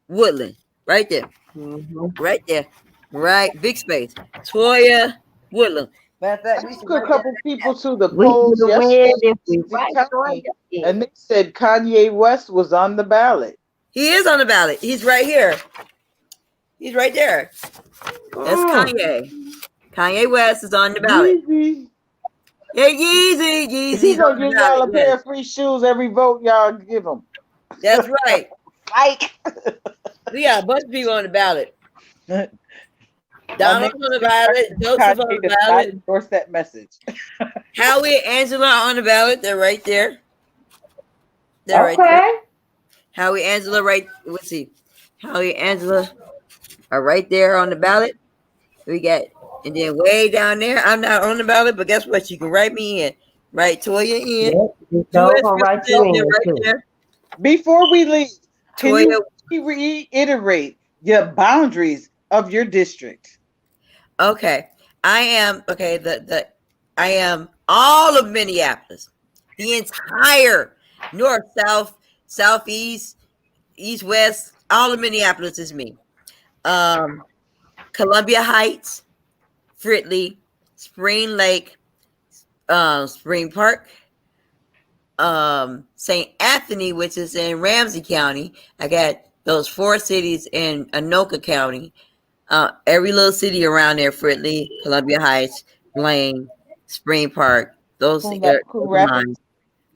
Woodland. Right there. Right there. Right. Big space. Toya Woodland. Matter of fact, we took a couple people to the polls yesterday, and they said Kanye West was on the ballot. He is on the ballot. He's right here. He's right there. That's Kanye. Kanye West is on the ballot. Yeezy. Yeah, Yeezy. He's gonna give y'all a pair of free shoes every vote y'all give him. That's right. Like, we got a bunch of people on the ballot. Donald's on the ballot. Joseph on the ballot. Endorse that message. Howie and Angela are on the ballot. They're right there. They're right there. Howie and Angela, right? Let's see. Howie and Angela are right there on the ballot. We got, and then way down there, I'm not on the ballot, but guess what? You can write me in. Write Toya in. Right there. Before we leave, can you reiterate your boundaries of your district? Okay. I am I am all of Minneapolis. The entire north, south, southeast, east, west, all of Minneapolis is me. Columbia Heights, Fritley, Spring Lake, Spring Park, St. Anthony, which is in Ramsey County. I got those 4 cities in Anoka County. Every little city around there: Fritley, Columbia Heights, Blaine, Spring Park. Those are mine.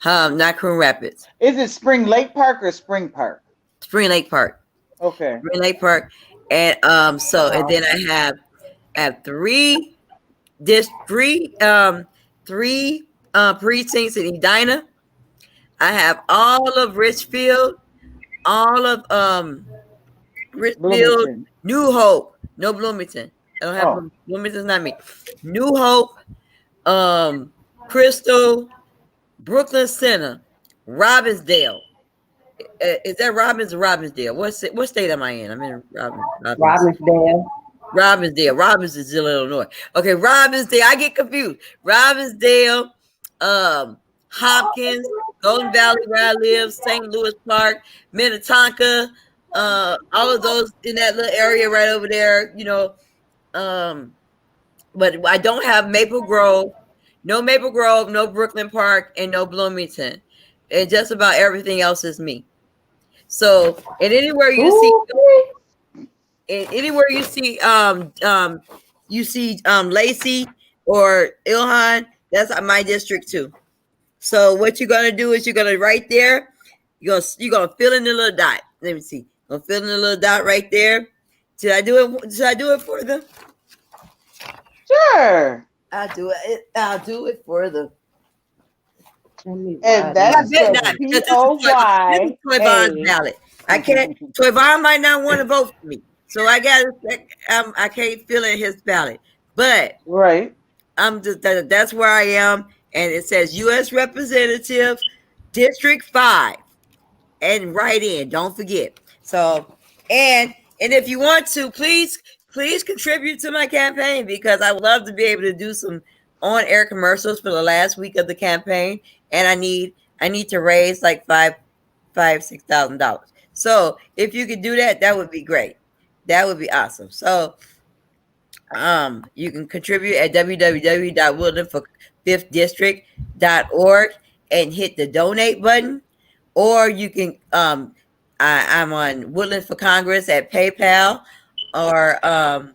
Not Coon Rapids. Is it Spring Lake Park or Spring Park? Spring Lake Park. Okay. Spring Lake Park, and and then I have three precincts in Edina. I have all of Richfield, all of Richfield, New Hope, no Bloomington. I don't have Bloomington's not me. New Hope, Crystal, Brooklyn Center, Robbinsdale. Is that Robbins or Robbinsdale? What state am I in? I'm in Robbinsdale. Robbins is in Illinois. Okay, Robbinsdale. I get confused. Robbinsdale, Hopkins, Golden Valley, where I live, St. Louis Park, Minnetonka, all of those in that little area right over there, but I don't have Maple Grove, no Brooklyn Park, and no Bloomington. And just about everything else is me. So, and anywhere you see Lacey or Ilhan, that's my district too. So what you're gonna do is you're gonna right there, you're gonna fill in the little dot. Let me see. I'm filling the little dot right there. Should I do it for them? Sure. I'll do it for them. And that's Toy Von's ballot. I can't. Toy Von might not want to vote for me, so I can't fill in his ballot. But right, I'm just that's where I am, and it says U.S. Representative, District 5, and write in. Don't forget. So, and if you want to, please contribute to my campaign, because I would love to be able to do some on-air commercials for the last week of the campaign, and I need to raise like $6,000. So if you could do that, that would be great. That would be awesome. So You can contribute at www.woodlandfor5thdistrict.org and hit the donate button, or you can I'm on Woodland for Congress at PayPal, or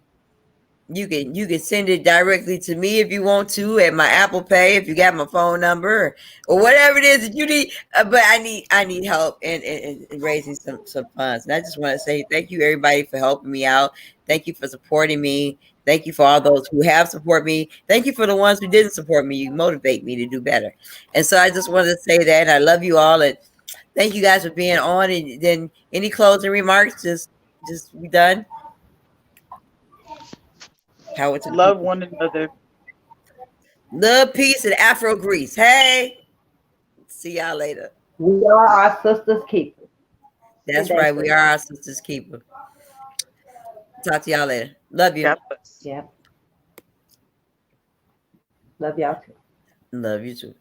you can send it directly to me if you want to at my Apple Pay if you got my phone number, or whatever it is that you need. But I need help in raising some funds. And I just want to say thank you everybody for helping me out. Thank you for supporting me. Thank you for all those who have supported me. Thank you for the ones who didn't support me. You motivate me to do better. And so I just wanted to say that I love you all, and thank you guys for being on. And then any closing remarks? Just be done. How it's Love one another. Love, peace, and Afro Grease. Hey, see y'all later. We are our sister's keeper. That's right. We are our sister's keeper. Talk to y'all later. Love you. Yep. Love y'all too. Love you too.